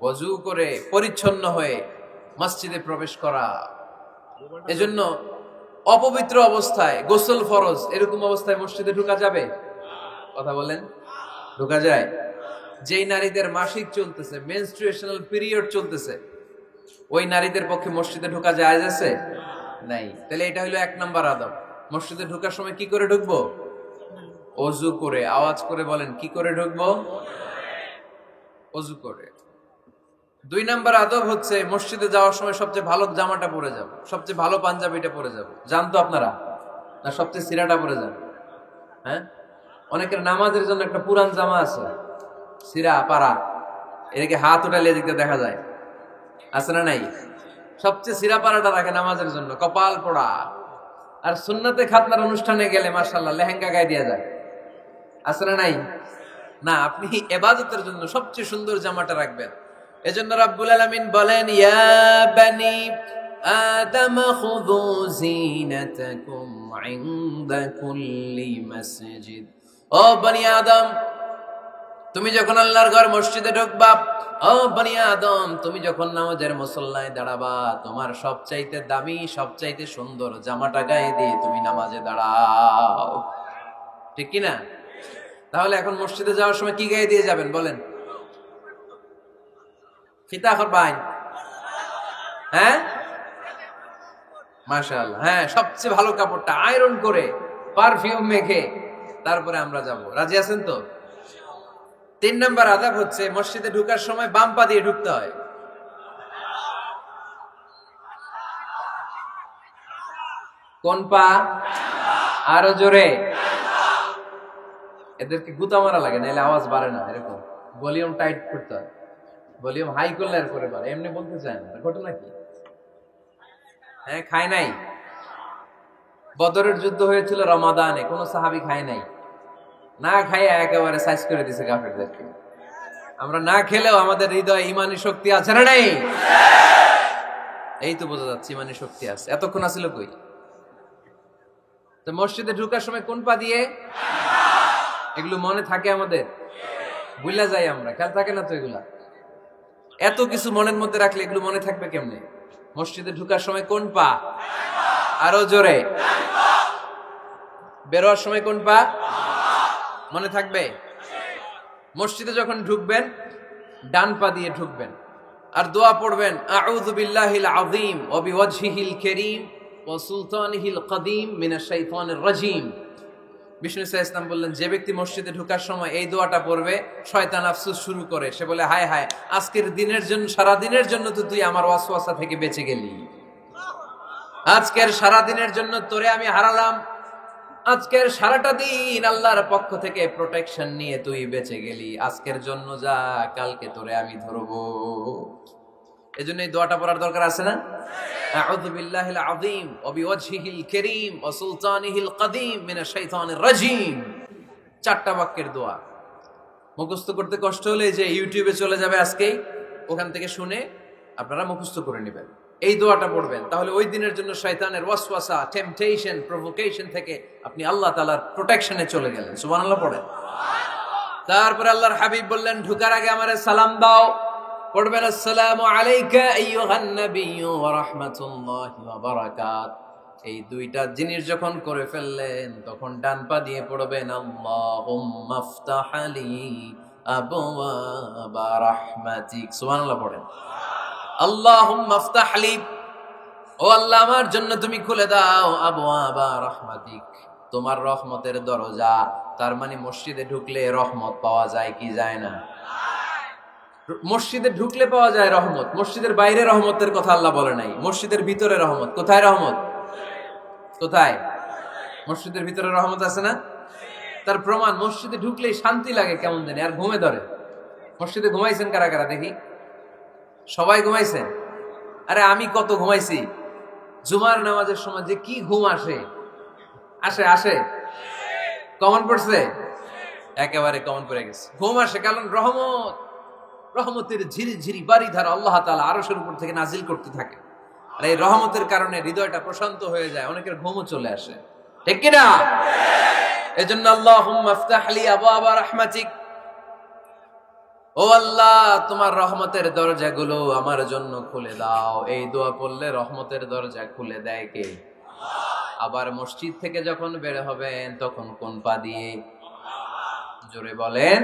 ওযু করে পরিচ্ছন্ন হয়ে মসজিদে প্রবেশ করা। এজন্য অপবিত্র অবস্থায় গোসল ফরজ, এরকম অবস্থায় মসজিদে ঢোকা যাবে? কথা বলেন, ঢোকা যায়? যেই নারীদের মাসিক চলতেছে, মেনস্ট্রুয়েশনাল পিরিয়ড চলতেছে, ওই নারীদের পক্ষে মসজিদে ঢোকা জায়েজ আছে? নাই। তাহলে এটা হলো 1 নম্বর আদব। মসজিদে ঢোকার সময় কি করে ঢুকবো? ওযু করে। আওয়াজ করে বলেন, কি করে ঢুকবো? ওযু করে। 2 নম্বর আদব হচ্ছে মসজিদে যাওয়ার সময় সবচেয়ে ভালো জামাটা পরে যাব, সবচেয়ে ভালো পাঞ্জাবিটা পরে যাব। জানতো আপনারা? না সবচেয়ে সিরাটা পরে যান? হ্যাঁ, অনেকের নামাজের জন্য একটা পুরান জামা আছে, সিরা পাড়া, এদিকে হাত উঠালে এদিকে দেখা যায়, আছে না নাই? সবচেয়ে সিরা পাড়াটা রাখে নামাজের জন্য, কপাল পোড়া। আর সুন্নতে খাতনার অনুষ্ঠানে গেলে মাশাআল্লাহ লেহেঙ্গা গায়ে দেয়া যায়, আছে না নাই? না, আপনি ইবাদতের জন্য সবচেয়ে সুন্দর জামাটা রাখবেন। এজন্য রাব্বুল আলামিন বলেন, ইয়া বানি আদম খুযু যিনাতাকুম ইনদা কুল্লি মসজিদ। ও বনি আদম, তুমি যখন আল্লাহর ঘর মসজিদে ঢুকবা, ও বনি আদম, তুমি যখন নামাজের মুসল্লায় দাঁড়াবা, তোমার সবচাইতে দামি, সবচাইতে সুন্দর জামাটা গায়ে দিয়ে তুমি নামাজে দাঁড়াও। ঠিক কি না? তাহলে এখন মসজিদে যাওয়ার সময় কি গায়ে দিয়ে যাবেন বলেন? ফিতা করবাই? হ্যাঁ, মাশাআল্লাহ। হ্যাঁ, সবচেয়ে ভালো কাপড়টা আয়রন করে পারফিউম মেখে তারপরে আমরা যাব। রাজি আছেন তো? 3 নম্বর আদব হচ্ছে মসজিদে ঢোকার সময় বাম পা দিয়ে ঢুকতে হয়। কোন পা? আরো জোরে। এদেরকে গুতা মারা লাগে, নাহলে আওয়াজ বাড়ে না। এরকম ভলিউম টাইট করতে হয়, ভলিউম হাই করলে আর করে বাড়ে। এমনি বলতে চায় না। ঘটনা কি? হ্যাঁ, খায় নাই? বদরের যুদ্ধ হয়েছিল রমাদানে, কোন সাহাবী খায় নাই, না খাইয়া একেবারে সাইজ করে দিছে কাফেরদেরকে। আমরা না খেলেও আমাদের হৃদয়ে ইমানি শক্তি আছে না নাই? এই তো বোঝা যাচ্ছে ইমানি শক্তি আছে। এতক্ষণ আছিল কই? তো মসজিদে ঢোকার সময় কোন পা দিয়ে? এগুলো মনে থাকে আমাদের? ভুলা যাই আমরা, খেয়াল থাকে না তো এগুলা। এত কিছু মনের মধ্যে রাখলে এগুলো মনে থাকবে কেমনে? মসজিদে ঢোকার সময় কোন পা? আরো জোরে। বেরোয়ার সময় কোন পা? মনে থাকবে? মসজিদে যখন ঢুকবেন ডান পা দিয়ে ঢুকবেন, আর দোয়া পড়বেন, আউযু বিল্লাহিল আযীম ওয়া বিওয়াজহিল কারীম ওয়া সুলতানিহিল কদীম মিনাশ শাইতানির রাজীম। বিষ্ণু ইসা ইসলাম বললেন, যে ব্যক্তি মসজিদে ঢোকার সময় এই দোয়াটা পড়বে, শয়তান আফসোস শুরু করে, সে বলে, হায় হায়, আজকের দিনের জন্য, সারা দিনের জন্য তো তুই আমার ওয়াসওয়াসা থেকে বেঁচে গেলি, আজকের সারা দিনের জন্য তোরে আমি হারালাম, আজকের সারাটা দিন আল্লাহর পক্ষ থেকে প্রোটেকশন নিয়ে তুই বেঁচে গেলি, আজকের জন্য যা, কালকে তোরে আমি ধরবো। এজন্য এই দোয়াটা পড়ার দরকার আছে না? আউযু বিল্লাহিল আযীম ওয়া বিওয়াজহিল কারীম ওয়া সুলতানিহিল কাদীম মিনাশ শাইতানির রাজীম। চারটা বাক্যের দোয়া। মুখস্থ করতে কষ্ট হলে যে ইউটিউবে চলে যাবে আজকেই, ওখান থেকে শুনে আপনারা মুখস্থ করে নেবেন, এই দোয়াটা পড়বেন, তাহলে ওই দিনের জন্য শয়তানের ওয়াসওয়াসা, টেম্পটেশন, প্রভোকেশন থেকে আপনি আল্লাহ তাআলার প্রোটেকশনে চলে গেলেন। সুবহানাল্লাহ পড়েন। তারপরে আল্লাহর হাবিব বললেন, ঢোকার আগে আমারে সালাম দাও। পড়বেন, আসসালামু আলাইকা আইয়ুহান নাবিয়্যু ওয়া রাহমাতুল্লাহি ওয়া বারাকাত। এই দুইটা জিনিস যখন করে ফেললেন, তখন ডান পা দিয়ে পড়বেন, আল্লাহুম্মা আফতাহ লি আবওয়াবা রাহমাতিক। সুবহানাল্লাহ পড়েন। আল্লাহুম্মা আফতাহ লি, ও আল্লাহ আমার জন্য তুমি খুলে দাও, আবওয়াবা রাহমাতিক, তোমার রহমতের দরজা। তার মানে মসজিদে ঢুকলে রহমত পাওয়া যায় কি যায় না? মসজিদে ঢুকলে পাওয়া যায় রহমত, মসজিদের বাইরে রহমতের কথা আল্লাহ বলে নাই, মসজিদের ভিতরে রহমত। কোথায় রহমত? কোথায়? মসজিদের ভিতরে রহমত আছে না? তার প্রমাণ, মসজিদে ঢুকলেই শান্তি লাগে কেমন জানি, আর ঘুমে ধরে। মসজিদে ঘুমাইছেন কারা কারা দেখি? সবাই ঘুমাইছেন? আরে আমি কত ঘুমাইছি। জুমার নামাজের সময় যে কি ঘুম আসে, আসে আসে, কমন পড়ছে, একেবারে কমন পড়ে গেছে, ঘুম আসে। কারণ রহমত, রহমতের ঝিরি ঝিরি বাড়ি ধারা আল্লাহ তাআলা আরশের উপর থেকে নাজিল করতে থাকে, আর এই রহমতের কারণে হৃদয়টা প্রশান্ত হয়ে যায়, অনেকের ঘুমও চলে আসে, ঠিক কিনা? এজন্য আল্লাহুম্মা আফতাহ লি আবওয়াবা রাহমাতিক, ও আল্লাহ তোমার রহমতের দরজাগুলো আমার জন্য খুলে দাও। এই দোয়া পড়লে রহমতের দরজা খুলে দেয় কে? আবার মসজিদ থেকে যখন বের হবেন, তখন কোন পা দিয়ে? জোরে বলেন।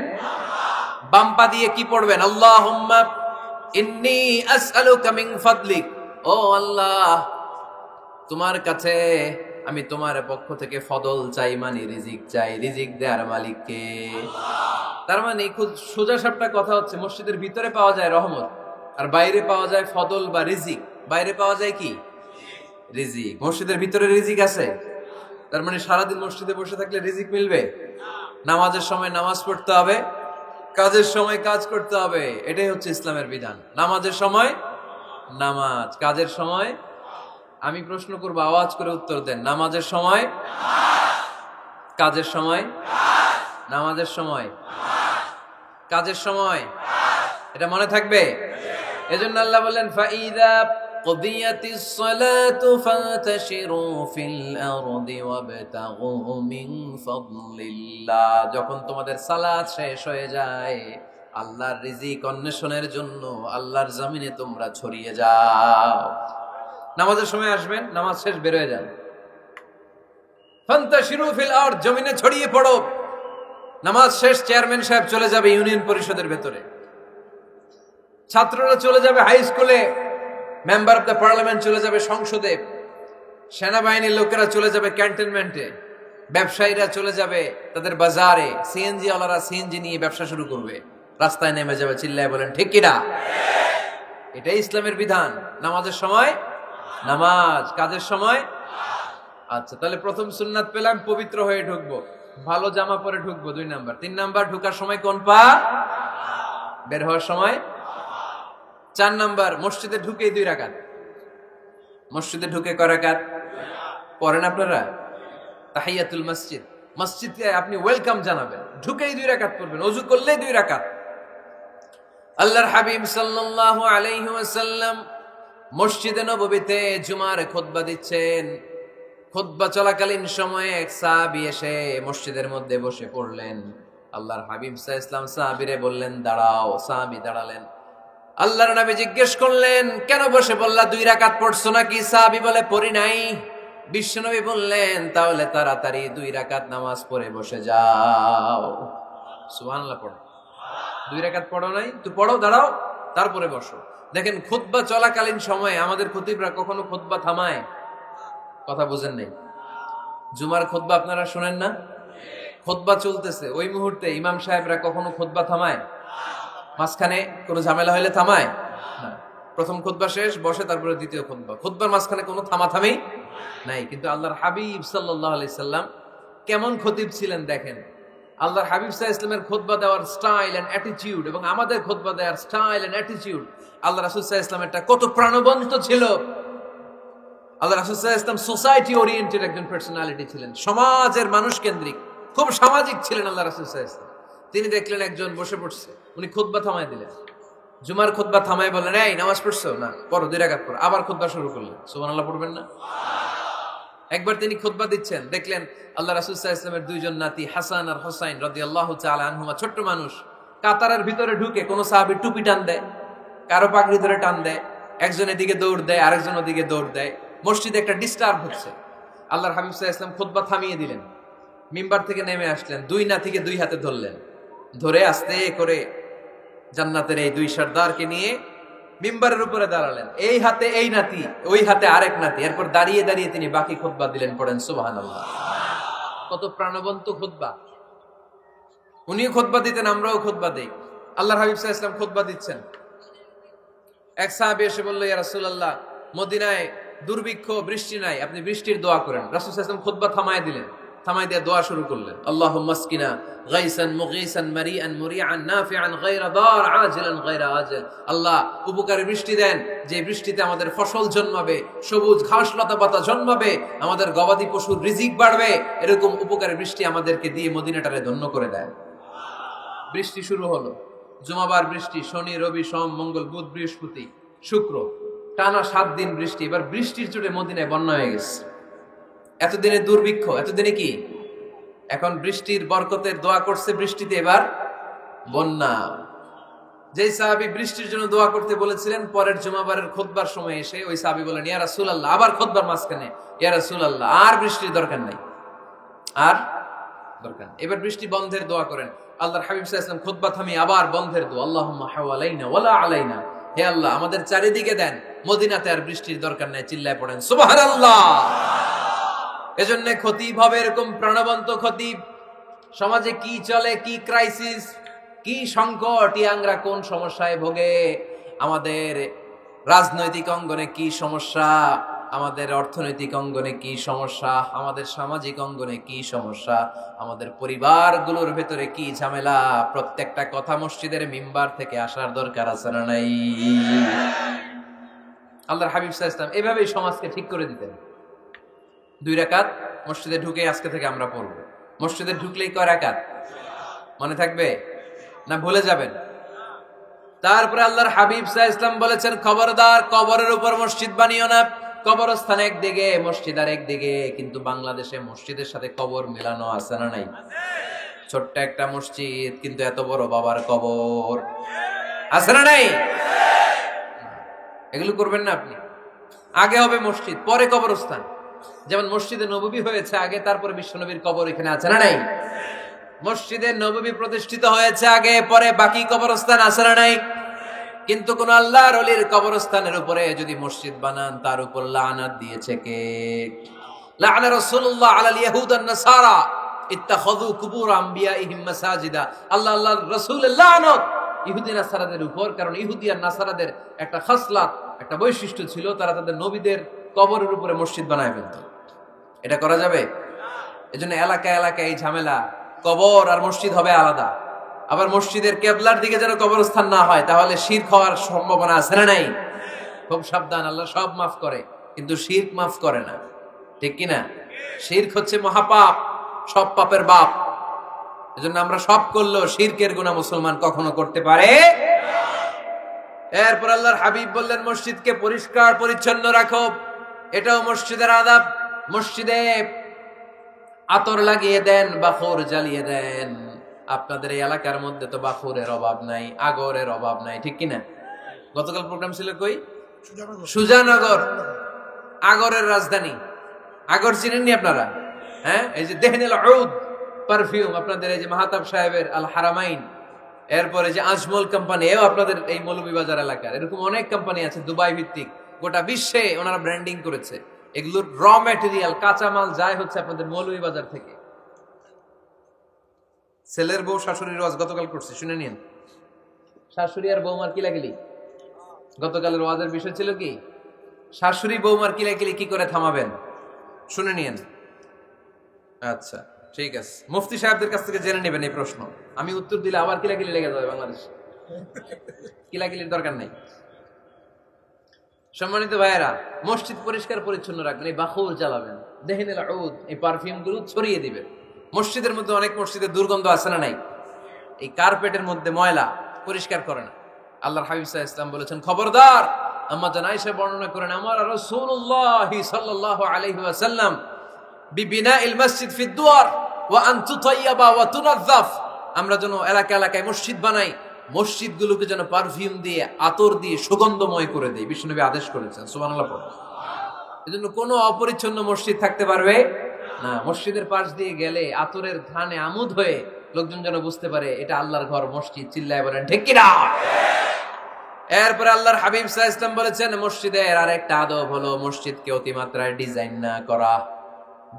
বাম পা দিয়ে কি পড়বেন? আল্লাহুম্মা ইন্নী আসআলুকা মিন ফাদলিক, ও আল্লাহ তোমার কাছে আমি তোমার পক্ষ থেকে ফদল চাই, মানে রিজিক চাই, রিজিক দেওয়ার মালিক কে? তার মানে খুব সোজা সাপটা কথা হচ্ছে, মসজিদের ভিতরে পাওয়া যায় রহমত, আর বাইরে পাওয়া যায় ফদল বা রিজিক। বাইরে পাওয়া যায় কি? রিজিক। মসজিদের ভিতরে রিজিক আছে। তার মানে সারাদিন মসজিদে বসে থাকলে রিজিক মিলবে? নামাজের সময় নামাজ পড়তে হবে, কাজের সময় কাজ করতে হবে, এটাই হচ্ছে ইসলামের বিধান। নামাজের সময় নামাজ, কাজের সময়। আমি প্রশ্ন করবো, আওয়াজ করে উত্তর দেন। নামাজের সময়, কাজের সময়, নামাজের সময়, কাজের সময়, এটা মনে থাকবে। এজন্য আল্লাহ বললেন, ফাইদা কুদিয়াতিস সালাতু ফান্তাশিরু ফিল আরদি ওয়াবতাগু মিন ফাদলিল্লাহ। যখন তোমাদের সালাত শেষ হয়ে যায়, আল্লাহর রিজিক অন্বেষণের জন্য আল্লাহর জমিনে তোমরা ছড়িয়ে যাও। নামাজের সময় আসবেন, নামাজ শেষ বের হয়ে যান, ফান্তাশিরু ফিল আরদ, জমিনে ছড়িয়ে পড়ো। নামাজ শেষ, চেয়ারম্যান সাহেব চলে যাবে ইউনিয়ন পরিষদের ভেতরে, ছাত্ররা চলে যাবে হাই স্কুলে, মেম্বার অফ দ্য পার্লামেন্ট চলে যাবে সংসদে, সেনাবাহিনীর লোকেরা চলে যাবে ক্যান্টনমেন্টে, ব্যবসায়ীরা চলে যাবে তাদের বাজারে, সিএনজি ওয়ালারা সিএনজি নিয়ে ব্যবসা শুরু করবে, রাস্তায় নেমে যাবে, চিল্লায় বলেন ঠিক কিনা? এটাই ইসলামের বিধান। নামাজের সময় নামাজ, কাজের সময়। আচ্ছা, তাহলে প্রথম সুন্নাত পেলাম, পবিত্র হয়ে ঢুকবো, ভালো জামা পরে ঢুকবো, 2 নাম্বার। 3 নাম্বার, ঢুকার সময় কোন পা, বের হওয়ার সময়। 4 নাম্বার, মসজিদে ঢুকে 2 রাকাত। মসজিদে ঢুকে কয় রাকাত পড়েন আপনারা? তাহিয়াতুল মসজিদ, মসজিদে আপনি ওয়েলকাম জানাবেন, ঢুকেই 2 রাকাত পড়বেন, ওযু করলেই 2 রাকাত। আল্লাহর হাবিব সাল্লাল্লাহু আলাইহি ওয়াসাল্লাম মসজিদে নববীতে জুমার খুতবা দিচ্ছেন। খুতবা চলাকালীন সময়ে এক সাহাবী এসে মসজিদের মধ্যে বসে পড়লেন। আল্লাহর হাবিব সাল্লাল্লাহু আলাইহি ওয়াসাল্লাম সাহাবীরে বললেন, দাঁড়াও। সাহাবী দাঁড়ালেন। আল্লাহর নবী জিজ্ঞেস করলেন, কেন বসে পড়লা? 2 রাকাত পড়ছো নাকি? সাহাবী বলে, পড়ি নাই। বিশ্বনবী বললেন, তাহলে তাড়াতাড়ি 2 রাকাত নামাজ পড়ে বসে যাও। সুবহানাল্লাহ পড়ো। 2 রাকাত পড়ো নাই তো পড়ো, দাঁড়াও, তারপরে বসো। দেখেন, খুতবা চলাকালীন সময়ে আমাদের খতিবরা কখনো খুতবা থামায়? কথা বুঝেন নাই? জুমার খুতবা আপনারা শুনেন না? খুতবা চলতেছে, ওই মুহূর্তে ইমাম সাহেবরা কখনো খুতবা থামায়? মাঝখানে কোনো ঝামেলা হইলে থামায় না। প্রথম খুতবা শেষ, বসে, তারপরে দ্বিতীয় খুতবা। খুতবার মাঝখানে কোনো থামাথামি নাই। কিন্তু আল্লাহর হাবিব সাল্লাল্লাহু আলাইহি সাল্লাম কেমন খতিব ছিলেন দেখেন। আল্লাহর হাবিব সাল্লাল্লাহু আলাইহি সাল্লামের খুতবা দেওয়ার স্টাইল এন্ড অ্যাটিটিউড এবং আমাদের খুতবা দেওয়ার স্টাইল এন্ড অ্যাটিটিউড, আল্লাহ রাসূল সাল্লাল্লাহু আলাইহি সাল্লামেরটা কত প্রাণবন্ত ছিল। আল্লাহ রাসূল সাল্লাল্লাহু আলাইহি সাল্লাম সোসাইটি ওরিয়েন্টেড একজন পার্সোনালিটি ছিলেন, সমাজের মানুষ কেন্দ্রিক, খুব সামাজিক ছিলেন আল্লাহ রাসূল সাল্লাল্লাহু আলাইহি সাল্লাম। তিনি দেখলেন একজন বসে পড়ছে, উনি খুতবা থামায় দিলেন। জুমার খুতবা থামায় বললেন, এই নামাজ পড়ছো না, পড়ো, 2 রাকাত পড়ো। আবার খুতবা শুরু করলেন। সুবহানাল্লাহ পড়বেন না? একবার তিনি খুতবা দিচ্ছেন, দেখলেন আল্লাহ রাসূল সাল্লাল্লাহু আলাইহি ওয়াসাল্লামের 2 জন নাতি হাসান আর হুসাইন রাদিয়াল্লাহু তাআলা আনহুমা, ছোট্ট মানুষ, কাতারের ভিতরে ঢুকে কোন সাহাবী টুপি টান দেয়, কারো পাগড়ি ধরে টান দেয়, একজন এদিকে দৌড় দেয়, আরেকজন ওদিকে দৌড় দেয়। মসজিদে একটা ডিস্টার্ব হচ্ছে। আল্লাহর হাবিব সাল্লাল্লাহু আলাইহি ওয়াসাল্লাম খুতবা থামিয়ে দিলেন, মিম্বার থেকে নেমে আসলেন, 2 নাতিকে 2 হাতে ধরলেন, ধরে আস্তে করে জান্নাতের এই 2 সর্দারকে নিয়ে মিম্বারের উপরে দাঁড়ালেন। এই হাতে এই নাতি, ওই হাতে আরেক নাতি। এরপর দাঁড়িয়ে দাঁড়িয়ে তিনি বাকি খুতবা দিলেন। পড়েন সুবহানাল্লাহ। কত প্রাণবন্ত খুতবা। উনিও খুতবা দিতেন, আমরাও খুতবা দেই। আল্লাহর হাবিব সাল্লাল্লাহু আলাইহি ওয়াসাল্লাম খুতবা দিচ্ছেন, এক সাহাবী এসে বলল, ইয়া রাসূলুল্লাহ, মদিনায় দুর্ভিক্ষ, বৃষ্টি নাই, আপনি বৃষ্টির দোয়া করেন। রাসূল সাল্লাল্লাহু আলাইহি ওয়াসাল্লাম খুতবা থামায় দিলেন, থামাই দিয়ে দোয়া শুরু করলেন। আল্লাহুম্মা আসকিনা গাইসান মুগীসান মারিআন মুরিআন নাফিআন গায়রা দার আজিলান গায়রা আজিল। আল্লাহ, উপকারী বৃষ্টি দেন, যে বৃষ্টিতে আমাদের ফসল জন্মাবে, সবুজ ঘাস লতা পাতা জন্মাবে, আমাদের গবাদি পশুর রিজিক বাড়বে। এরকম উপকারী বৃষ্টি আমাদেরকে দিয়ে মদিনাটারে ধন্য করে দেন। বৃষ্টি শুরু হলো। জুমাবার বৃষ্টি, শনি রবি সোম মঙ্গল বুধ বৃহস্পতি শুক্র, টানা 7 দিন বৃষ্টি। এবার বৃষ্টির চোটে মদিনায় বন্যা হয়ে গেছে। এতদিনে দুর্ভিক্ষ, এতদিনে কি? এখন বৃষ্টির বরকতের দোয়া করছে, বৃষ্টিতে এবার বন্যা। যেই সাহাবী বৃষ্টির জন্য দোয়া করতে বলেছিলেন, পরের জুমাবারের খুতবার সময় এসে ওই সাহাবী বলেন, ইয়া রাসূলুল্লাহ, আবার খুতবার মাঝখানে, ইয়া রাসূলুল্লাহ, আর বৃষ্টির দরকার নাই, আর দরকার নেই, এবার বৃষ্টি বন্ধের দোয়া করেন। আল্লাহর হাবিব সাল্লাল্লাহু আলাইহি ওয়াসাল্লাম খুতবা থামিয়ে আবার বন্ধের দোয়া, আল্লাহুম্মা হাওয়ালাইনা ওয়ালা আলাইনা, হে আল্লাহ আমাদের চারিদিকে দেন, মদিনাতে আর বৃষ্টির দরকার নাই। চিল্লায় পড়েন সুবহানাল্লাহ। এজন্য খতিব হবে এরকম প্রাণবন্ত খতিব। সমাজে কি চলে, কি ক্রাইসিস, কি সংকট, ইয়াংরা কোন সমস্যায় ভোগে, আমাদের রাজনৈতিক অঙ্গনে কি সমস্যা, আমাদের অর্থনৈতিক অঙ্গনে কি সমস্যা, আমাদের সামাজিক অঙ্গনে কি সমস্যা, আমাদের পরিবারগুলোর ভেতরে কি ঝামেলা, প্রত্যেকটা কথা মসজিদের মিম্বার থেকে আসার দরকার আছে না নাই? আল্লাহর হাবিব সাল্লাল্লাহু আলাইহি ওয়াসাল্লাম এভাবেই সমাজকে ঠিক করে দিতেন। 2 রাকাত মসজিদে ঢুকে আজকে থেকে আমরা পড়ব। মসজিদে ঢুকলেই কয় রাকাত মনে থাকবে না ভুলে যাবেন? তারপরে আল্লাহর হাবিব সাল্লাল্লাহু আলাইহি ওয়াসাল্লাম বলেছেন, খবরদার কবরের উপর মসজিদ বানিও না। কবরস্থান একদিকে, মসজিদ আর একদিকে। কিন্তু বাংলাদেশে মসজিদের সাথে কবর মেলানো আছে না নাই? ছোট্ট একটা মসজিদ, কিন্তু এত বড় বাবার কবর আছে না নাই? এগুলো করবেন না আপনি। আগে হবে মসজিদ, পরে কবরস্থান। যেমন মসজিদে নববী হয়েছে আগে, তারপরে বিশ্বনবীর কবর এখানে আছে না নাই? মসজিদে নববী প্রতিষ্ঠিত হয়েছে আগে, পরে বাকি কবরস্থান আছে না নাই? কিন্তু কোন আল্লাহর ওলির কবরস্থানের উপরে যদি মসজিদ বানান, তার উপর লানাত দিয়েছে কে? লাআনা রাসূলুল্লাহ আলাল ইয়াহুদ ওয়ান নাসারা ইত্তাখাযু কুবুর আমবিয়াইহিম মাসাজিদা। আল্লাহর রাসূলের লানত ইহুদি নাসারাদের উপর, কারণ ইহুদি আর নাসারাদের একটা খাসলাত, একটা বৈশিষ্ট্য ছিল, তারা তাদের নবীদের কবরের উপরে মসজিদ বানায় ফেলত। এটা করা যাবে? এজন্য এলাকায় এলাকায় এই ঝামেলা, কবর আর মসজিদ হবে আলাদা। আবার মসজিদের কেবলার দিকে যেন কবরস্থান না হয়, তাহলে শিরক হওয়ার সম্ভাবনা আছে না নাই? খুব সাবধান। আল্লাহ সব মাফ করে, কিন্তু শিরক মাফ করে না, ঠিক কি না? শিরক হচ্ছে মহাপাপ, সব পাপের বাপ। এজন্য আমরা সব করলেও শিরকের গুনাহ মুসলমান কখনো করতে পারে। এরপর আল্লাহর হাবিব বললেন, মসজিদকে পরিষ্কার পরিচ্ছন্ন রাখো, এটাও মসজিদের আদাব। মসজিদে আতর লাগিয়ে দেন, বাখর জ্বালিয়ে দেন। আপনাদের এই এলাকার মধ্যে তো বাখুরের অভাব নাই, আগরের অভাব নাই, ঠিক কিনা? গতকাল প্রোগ্রাম ছিল কই? সুজানগর, আগরের রাজধানী। আগর চিনেননি আপনারা? হ্যাঁ, এই যে দেহনেল উদ পারফিউম, আপনাদের এই যে মাহতাব সাহেবের আল হারামাইন, এরপরে যে আজমল কোম্পানি, এও আপনাদের এই মৌলভীবাজার এলাকার। এরকম অনেক কোম্পানি আছে দুবাই ভিত্তিক, গোটা বিশ্বে ওনারা ব্র্যান্ডিং করেছে। এগুলোর র ম্যাটেরিয়াল, কাঁচামাল যায় হচ্ছে আপনাদের মৌলভীবাজার থেকে। ছেলের বউ শাশুড়ির ওয়াজ গতকাল করছে, শুনে নিন। শাশুড়ি আর বৌমার কিলাকিলি, গতকালের ওয়াজের বিষয় ছিল কি? শাশুড়ি বৌমার কিলাকিলি কি করে থামাবেন, শুনে নিন। আচ্ছা ঠিক আছে, মুফতি সাহেবদের কাছ থেকে জেনে নেবেন এই প্রশ্ন। আমি উত্তর দিলে আবার কিলাকিলি লেগে যাবে বাংলাদেশ, কিলাকিলির দরকার নেই। সম্মানিত ভাইয়েরা, মসজিদ পরিষ্কার পরিচ্ছন্ন রাখবেন, এই বাখুর জ্বালাবেন, দেহিনুল উদ, এই পারফিউম গুলো ছড়িয়ে দিবেন। মসজিদের মধ্যে অনেক মসজিদে দুর্গন্ধ আছে না নাই? এই কার্পেটের মধ্যে ময়লা, পরিষ্কার করে না। আল্লাহর হাবিব সাল্লাল্লাহু আলাইহি ওয়াসাল্লাম বলেছেন, খবরদার। আম্মা জান আয়েশা বর্ণনা করেন, আমার রাসূলুল্লাহ সাল্লাল্লাহু আলাইহি ওয়াসাল্লাম বিবিনাইল মসজিদ ফি দুয়ার ওয়া আন তুতাইয়াবা ওয়া তুনাযাফ, আমরা যেন এলাকা এলাকায় মসজিদ বানাই, মসজিদগুলোকে যেন পারফিউম দিয়ে, আতর দিয়ে সুগন্ধময় করে দেয়, বিশ্বনবী আদেশ করেছেন। সুবহানাল্লাহ পড়ুন। এজন্য কোনো অপরিচ্ছন্ন মসজিদ থাকতে পারবে না। মসজিদের পাশ দিয়ে গেলে আতরের ঘ্রাণে আমোদ হয়ে লোকজন যেন বুঝতে পারে এটা আল্লাহর ঘর, মসজিদ। চিল্লায় বলেন ঠিক কিনা? এরপরে আল্লাহর হাবিব সাল্লাল্লাহু আলাইহি ওয়াসাল্লাম বলেছেন, মসজিদের আরেকটা আদব হলো মসজিদকে অতিমাত্রায় ডিজাইন না করা।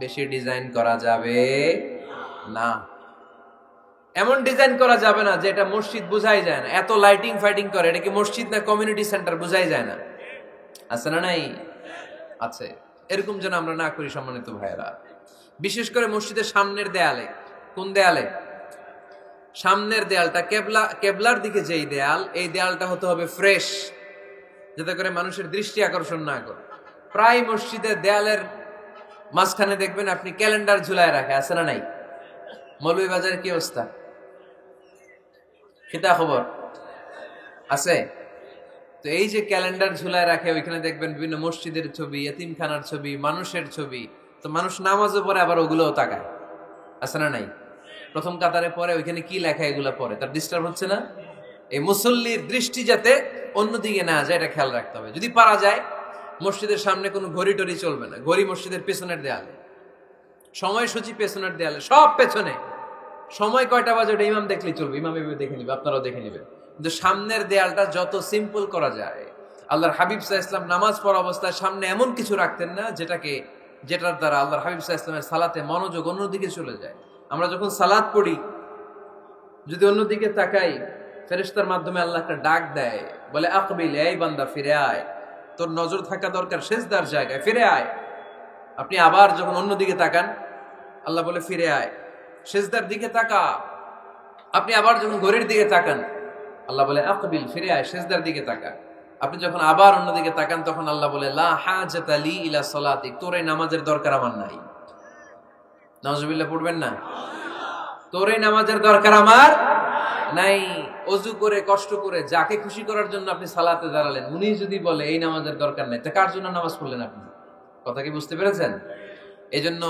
বেশি ডিজাইন করা যাবে না। এমন ডিজাইন করা যাবে না যে এটা মসজিদ বোঝাই যায় না। এত লাইটিং ফাইটিং করে, এটা কি মসজিদ না কমিউনিটি সেন্টার বোঝাই যায় না। আছে না নাই? আছে। এরকম যেন আমরা না করি সম্মানিত ভাইয়েরা। বিশেষ করে মসজিদের সামনের দেয়ালে। কোন দেয়ালে? সামনের দেয়ালটা, কেবলার দিকে যেই দেয়াল, এই দেয়ালটা হতে হবে ফ্রেশ, যাতে করে মানুষের দৃষ্টি আকর্ষণ না করে। প্রায় মসজিদের দেয়ালের মাঝখানে দেখবেন আপনি ক্যালেন্ডার ঝুলায় রাখে, আছে না নাই? মৌলভীবাজারের কি অবস্থা? কিতা খবর আছে? তো এই যে ক্যালেন্ডার ঝুলায় রাখে, ওইখানে দেখবেন বিভিন্ন মসজিদের ছবি, এতিমখানার ছবি, মানুষের ছবি। তো মানুষ নামাজও পড়ে, আবার ওগুলোও তাকায়, আছে না নাই? প্রথম কাতারে পরে ওইখানে কি লেখা, এগুলো পরে, তার ডিস্টার্ব হচ্ছে না? এই মুসল্লির দৃষ্টি যাতে অন্যদিকে না যায়, এটা খেয়াল রাখতে হবে। যদি পারা যায়, মসজিদের সামনে কোনো ঘড়ি টড়ি চলবে না। ঘড়ি মসজিদের পেছনের দেয়ালে, সময়সূচি পেছনের দেয়ালে, সব পেছনে। সময় কয়টা বাজে ওটা ইমাম দেখলেই চলবে, ইমাম এভাবে দেখে নিবে, আপনারাও দেখে নিবেন। কিন্তু সামনের দেয়ালটা যত সিম্পল করা যায়। আল্লাহর হাবিব সাল্লাল্লাহু আলাইহি ওয়াসাল্লাম নামাজ পড়া অবস্থায় সামনে এমন কিছু রাখতেন না যেটার দ্বারা আল্লাহর হাবিব সাল্লাল্লাহু আলাইহি ওয়াসাল্লামের সালাতে মনোযোগ অন্যদিকে চলে যায়। আমরা যখন সালাত পড়ি, যদি অন্যদিকে তাকাই, ফেরেশতার মাধ্যমে আল্লাহ একটা ডাক দেয়, বলে আকবিল, এই বান্দা ফিরে আয়, তোর নজর থাকা দরকার সিজদার জায়গায়, ফিরে আয়। আপনি আবার যখন অন্যদিকে তাকান, আল্লাহ বলে ফিরে আয়, সিজদার দিকে তাকা। আপনি আবার যখন ঘড়ির দিকে তাকান, আল্লাহ বলে আকবিল, ফিরে আয়, সিজদার দিকে তাকা। আপনি যখন আবার অন্যদিকে তাকান, তখন আল্লাহ বলে লা হাজাতা লি ইলা সালাতিক, তোর এই নামাজের দরকার আমার নাই। নাউজুবিল্লাহ পড়বেন না? তোর এই নামাজের দরকার আমার নাই। অজু করে কষ্ট করে যাকে খুশি করার জন্য আপনি সালাতে দাঁড়ালেন, উনি যদি বলে এই নামাজের দরকার নাই, তা কার জন্য নামাজ পড়লেন আপনি? কথা কি বুঝতে পেরেছেন? এই জন্য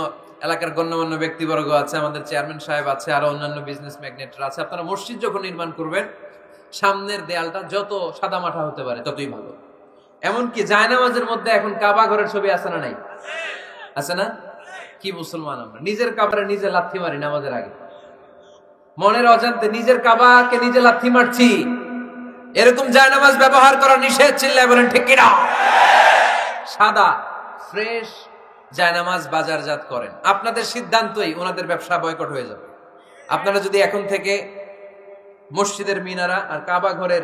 এলাকার গণ্যমান্য ব্যক্তিবর্গ আছে, আমাদের চেয়ারম্যান সাহেব আছে, আরো অন্যান্য বিজনেস ম্যাগনেটরা আছে, আপনারা মসজিদ যখন নির্মাণ করবেন, সামনের দেয়ালটা যত সাদামাটা হতে পারে ততই ভালো। এমনকি জায়নামাজের মধ্যে এখন কাবা ঘরের ছবি আছে না নাই? আছে না? কি মুসলমান আমরা, নিজের কাবারে নিজে লাথি মারি নামাজের আগে, মনের অজান্তে নিজের কাবাকে নিজে লাথি মারছি। এরকম জায়নামাজ ব্যবহার করা নিষেধ। চিল্লায় বলেন ঠিক কিনা? সাদা ফ্রেশ জায়নামাজ বাজারজাত করেন, আপনাদের সিদ্ধান্তই ওনাদের ব্যবসা বয়কট হয়ে যাবে। আপনারা যদি এখন থেকে মসজিদের মিনারা আর কাবা ঘরের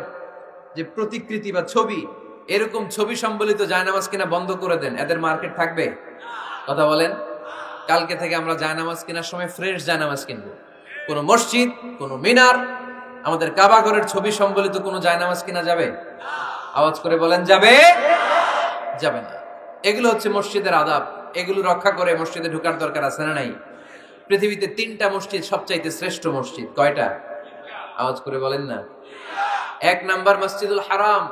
যে প্রতিকৃতি বা ছবি, এরকম ছবি সম্বলিত জায়নামাজ কিনা বন্ধ করে দেন, এদের মার্কেট থাকবে? কথা বলেন। কালকে থেকে আমরা জায়নামাজ কেনার সময় ফ্রেশ জায়নামাজ কিনবো। কোন মসজিদ, কোন মিনার, আমাদের কাবা ঘরের ছবি সম্বলিত কোন জায়নামাজ কিনা যাবে? আওয়াজ করে বলেন, যাবে? যাবে না। এগুলো হচ্ছে মসজিদের আদাব, এগুলো রক্ষা করে মসজিদে ঢোকার দরকার আছে না নাই? পৃথিবীতে 3টা মসজিদ সবচাইতে শ্রেষ্ঠ মসজিদ। কয়টা? আওয়াজ করে বলেন না। 1 নাম্বার মসজিদুল হারাম,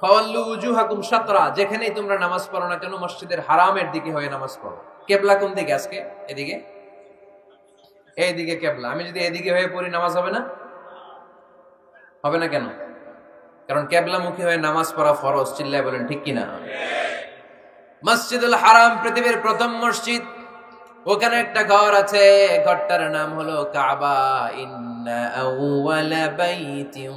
ফাওয়াল্লু উজুহাকুম শাতরা, যেখানেই তোমরা নামাজ পড়ো না কেন মসজিদের হারামের দিকে হয়ে নামাজ পড়ো। কিবলা কোন দিকে আজকে? এদিকে, এইদিকে কিবলা। আমি যদি এদিকে হয়ে পড়ি, নামাজ হবে না? হবে না কেন? কারণ কিবলামুখী হয়ে নামাজ পড়া ফরজ। চিল্লায় বলেন ঠিক কিনা? মসজিদুল হারাম পৃথিবীর প্রথম মসজিদ। ওখানে একটা ঘর আছে, ঘরটার নাম হলো কাবা। ইন্না আউওয়ালা বাইতিন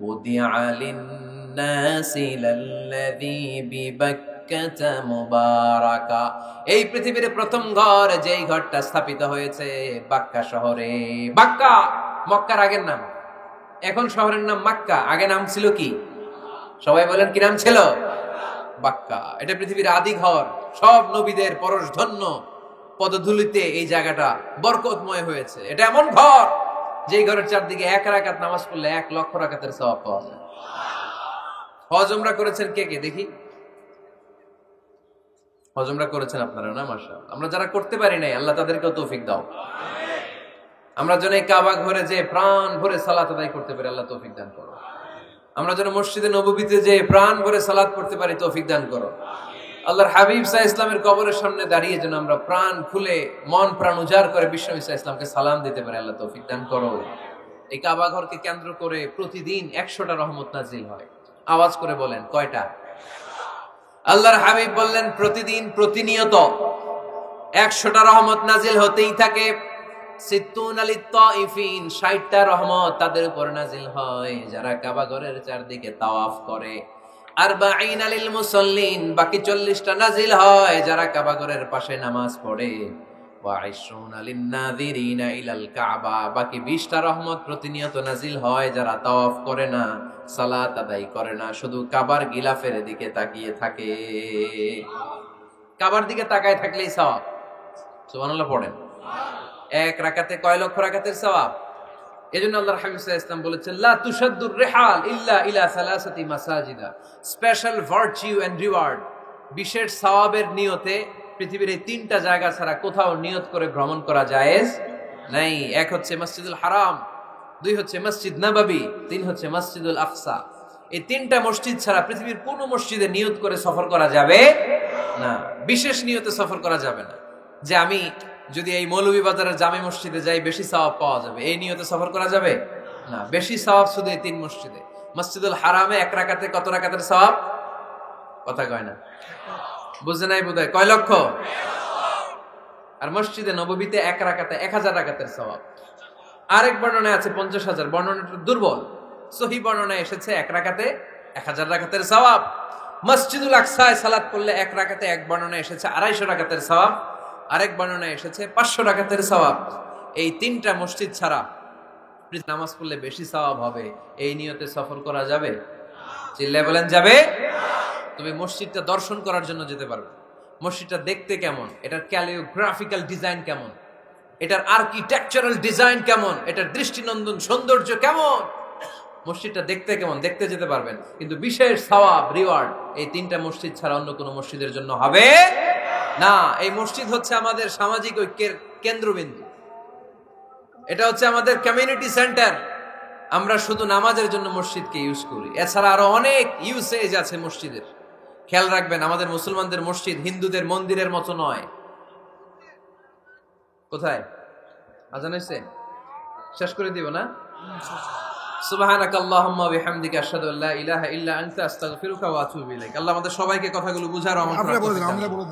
উদিআ লিন-নাসি লাল্লাযী বিবাক্কা বিবাক্কাতা মুবারাকা। এই পৃথিবীর প্রথম ঘর যেই ঘরটা স্থাপিত হয়েছে বাক্কা শহরে। বাক্কা মক্কার আগের নাম, এখন শহরের নাম মক্কা, আগে নাম ছিল কি? সবাই বলেন কি নাম ছিল? বাক্কা। এটা পৃথিবীর আদি ঘর, সব নবীদের পরশধন্য পদধূলিতে এই জায়গাটা বরকতময় হয়েছে। এটা এমন ঘর যেই ঘরের চারদিকে 1 রাকাত নামাজ পড়লে 1 লক্ষ রাকাতের সওয়াব পাওয়া যায়। হজ উমরা করেছেন কে কে দেখি? হজ উমরা করেছেন আপনারা না? মাশাআল্লাহ। আমরা যারা করতে পারি নাই আল্লাহ তাদেরকেও তৌফিক দাও। আমরা যেন এই কাবা ঘরে যে প্রাণ ভরে সালাত আদায় করতে পারি, আল্লাহ তৌফিক দান করো। আমরা যেন মসজিদে নববীতে যে প্রাণ ভরে সালাত করতে পারি, তৌফিক দান করো। আল্লাহর হাবিব সাল্লাল্লাহু আলাইহি ইসলামের কবরের সামনে দাঁড়িয়ে যেন আমরা প্রাণ খুলে মন প্রাণ উজাড় করে বিশ্বনবী সাল্লাল্লাহু আলাইহি ইসলামকে সালাম দিতে পারি, আল্লাহ তৌফিক দান করো। এই কাবা ঘরকে কেন্দ্র করে প্রতিদিন 100টা রহমত নাজিল হয়। আওয়াজ করে বলেন কয়টা? আল্লাহর হাবিব বললেন প্রতিদিন প্রতিনিয়ত 100টা রহমত নাজিল হতেই থাকে। 60টা রহমত তাদের উপর নাজিল হয় যারা কাবা ঘরের চারদিকে তাওয়াফ করে। 40 লিল মুসাল্লিন, বাকি 40টা নাজিল হয় যারা কাবা ঘরের পাশে নামাজ পড়ে। ওয়া 20 লিন নাযিরিনা ইলাল কাবা, বাকি 20টা রহমত প্রতিনিয়ত নাজিল হয় যারা তাওয়াফ করে না, সালাত আদায় করে না, শুধু কাবার গিলাফের দিকে তাকিয়ে থাকে। কাবার দিকে তাকায় থাকলেই সওয়াব। সুবহানাল্লাহ পড়েন। 1 রাকাতে কয় লক্ষ রাকাতের সওয়াব? এজন্য আল্লাহর হাবিব সাল্লাল্লাহু আলাইহি ওয়াসাল্লাম বলেছেন লা তুশাদ্দুর রিহাল ইল্লা ইলা সালাসাতি মাসাজিদা। স্পেশাল ভার্চু এন্ড রিওয়ার্ড, বিশেষ সওয়াবের নিয়তে পৃথিবীর এই 3টা জায়গা ছাড়া কোথাও নিয়ত করে ভ্রমণ করা জায়েজ নাই। 1 হচ্ছে মসজিদুল হারাম, 2 হচ্ছে মসজিদ নববী, 3 হচ্ছে মসজিদুল আকসা। এই 3টা মসজিদ ছাড়া পৃথিবীর কোন মসজিদে নিয়ত করে সফর করা যাবে না। বিশেষ নিয়তে সফর করা যাবে না যে আমি যদি এই মৌলভীবাজারের জামে মসজিদে যাই বেশি সওয়াব পাওয়া যাবে, এই নিয়তে সফর করা যাবে না। বেশি সওয়াব শুধু এই 3 মসজিদে। মসজিদুল হারামে 1 রাকাতে কত রাকাতের সওয়াব? কথা কয় না, বুঝে নাই বোধহয়। কয় লক্ষ? আর মসজিদে নববীতে 1 রাকাতে 1000 রাকাতের সওয়াব। আরেক বর্ণনায় আছে 50,000, বর্ণনাটা দুর্বল। সহিহ বর্ণনায় এসেছে 1 রাকাতে 1000 রাকাতের সওয়াব। মসজিদুল আকসায় সালাত করলে 1 রাকাতে, এক বর্ণনায় এসেছে 250 রাকাতের সওয়াব, আরেক বর্ণনায় এসেছে 500 রাকাতের সওয়াব। এই 3টা মসজিদ ছাড়া নামাজ পড়লে বেশি সওয়াব হবে, এই নিয়তে সফর করা যাবে? চিল্লায় বলেন যাবে। তবে মসজিদটা দর্শন করার জন্য যেতে পারবে। মসজিদটা দেখতে কেমন, এটার ক্যালিওগ্রাফিক্যাল ডিজাইন কেমন, এটার আর্কিটেকচারাল ডিজাইন কেমন, এটার দৃষ্টিনন্দন সৌন্দর্য কেমন, মসজিদটা দেখতে কেমন, দেখতে যেতে পারবেন। কিন্তু বিশেষ সওয়াব রিওয়ার্ড এই 3টা মসজিদ ছাড়া অন্য কোনো মসজিদের জন্য হবে না। এই মসজিদ হচ্ছে আমাদের সামাজিক ঐক্যের কেন্দ্রবিন্দু, এটা হচ্ছে আমাদের কমিউনিটি সেন্টার। আমরা শুধু নামাজের জন্য মসজিদকে ইউজ করি, এছাড়া আরো অনেক ইউসেজ আছে মসজিদের। খেয়াল রাখবেন, আমাদের মুসলমানদের মসজিদ হিন্দুদের মন্দিরের মতো নয়। কোথায় আজান হয়েছে? শেষ করে দিব না? সুবহানাকাল্লাহুম্মা ওয়া বিহামদিকা আশহাদু আল্লা ইলাহা ইল্লা আনতা আস্তাগফিরুকা ওয়া আতুবু ইলাইক। আল্লাহ আমাদের সবাইকে কথাগুলো বুঝার আমল করার তৌফিক দান করুন।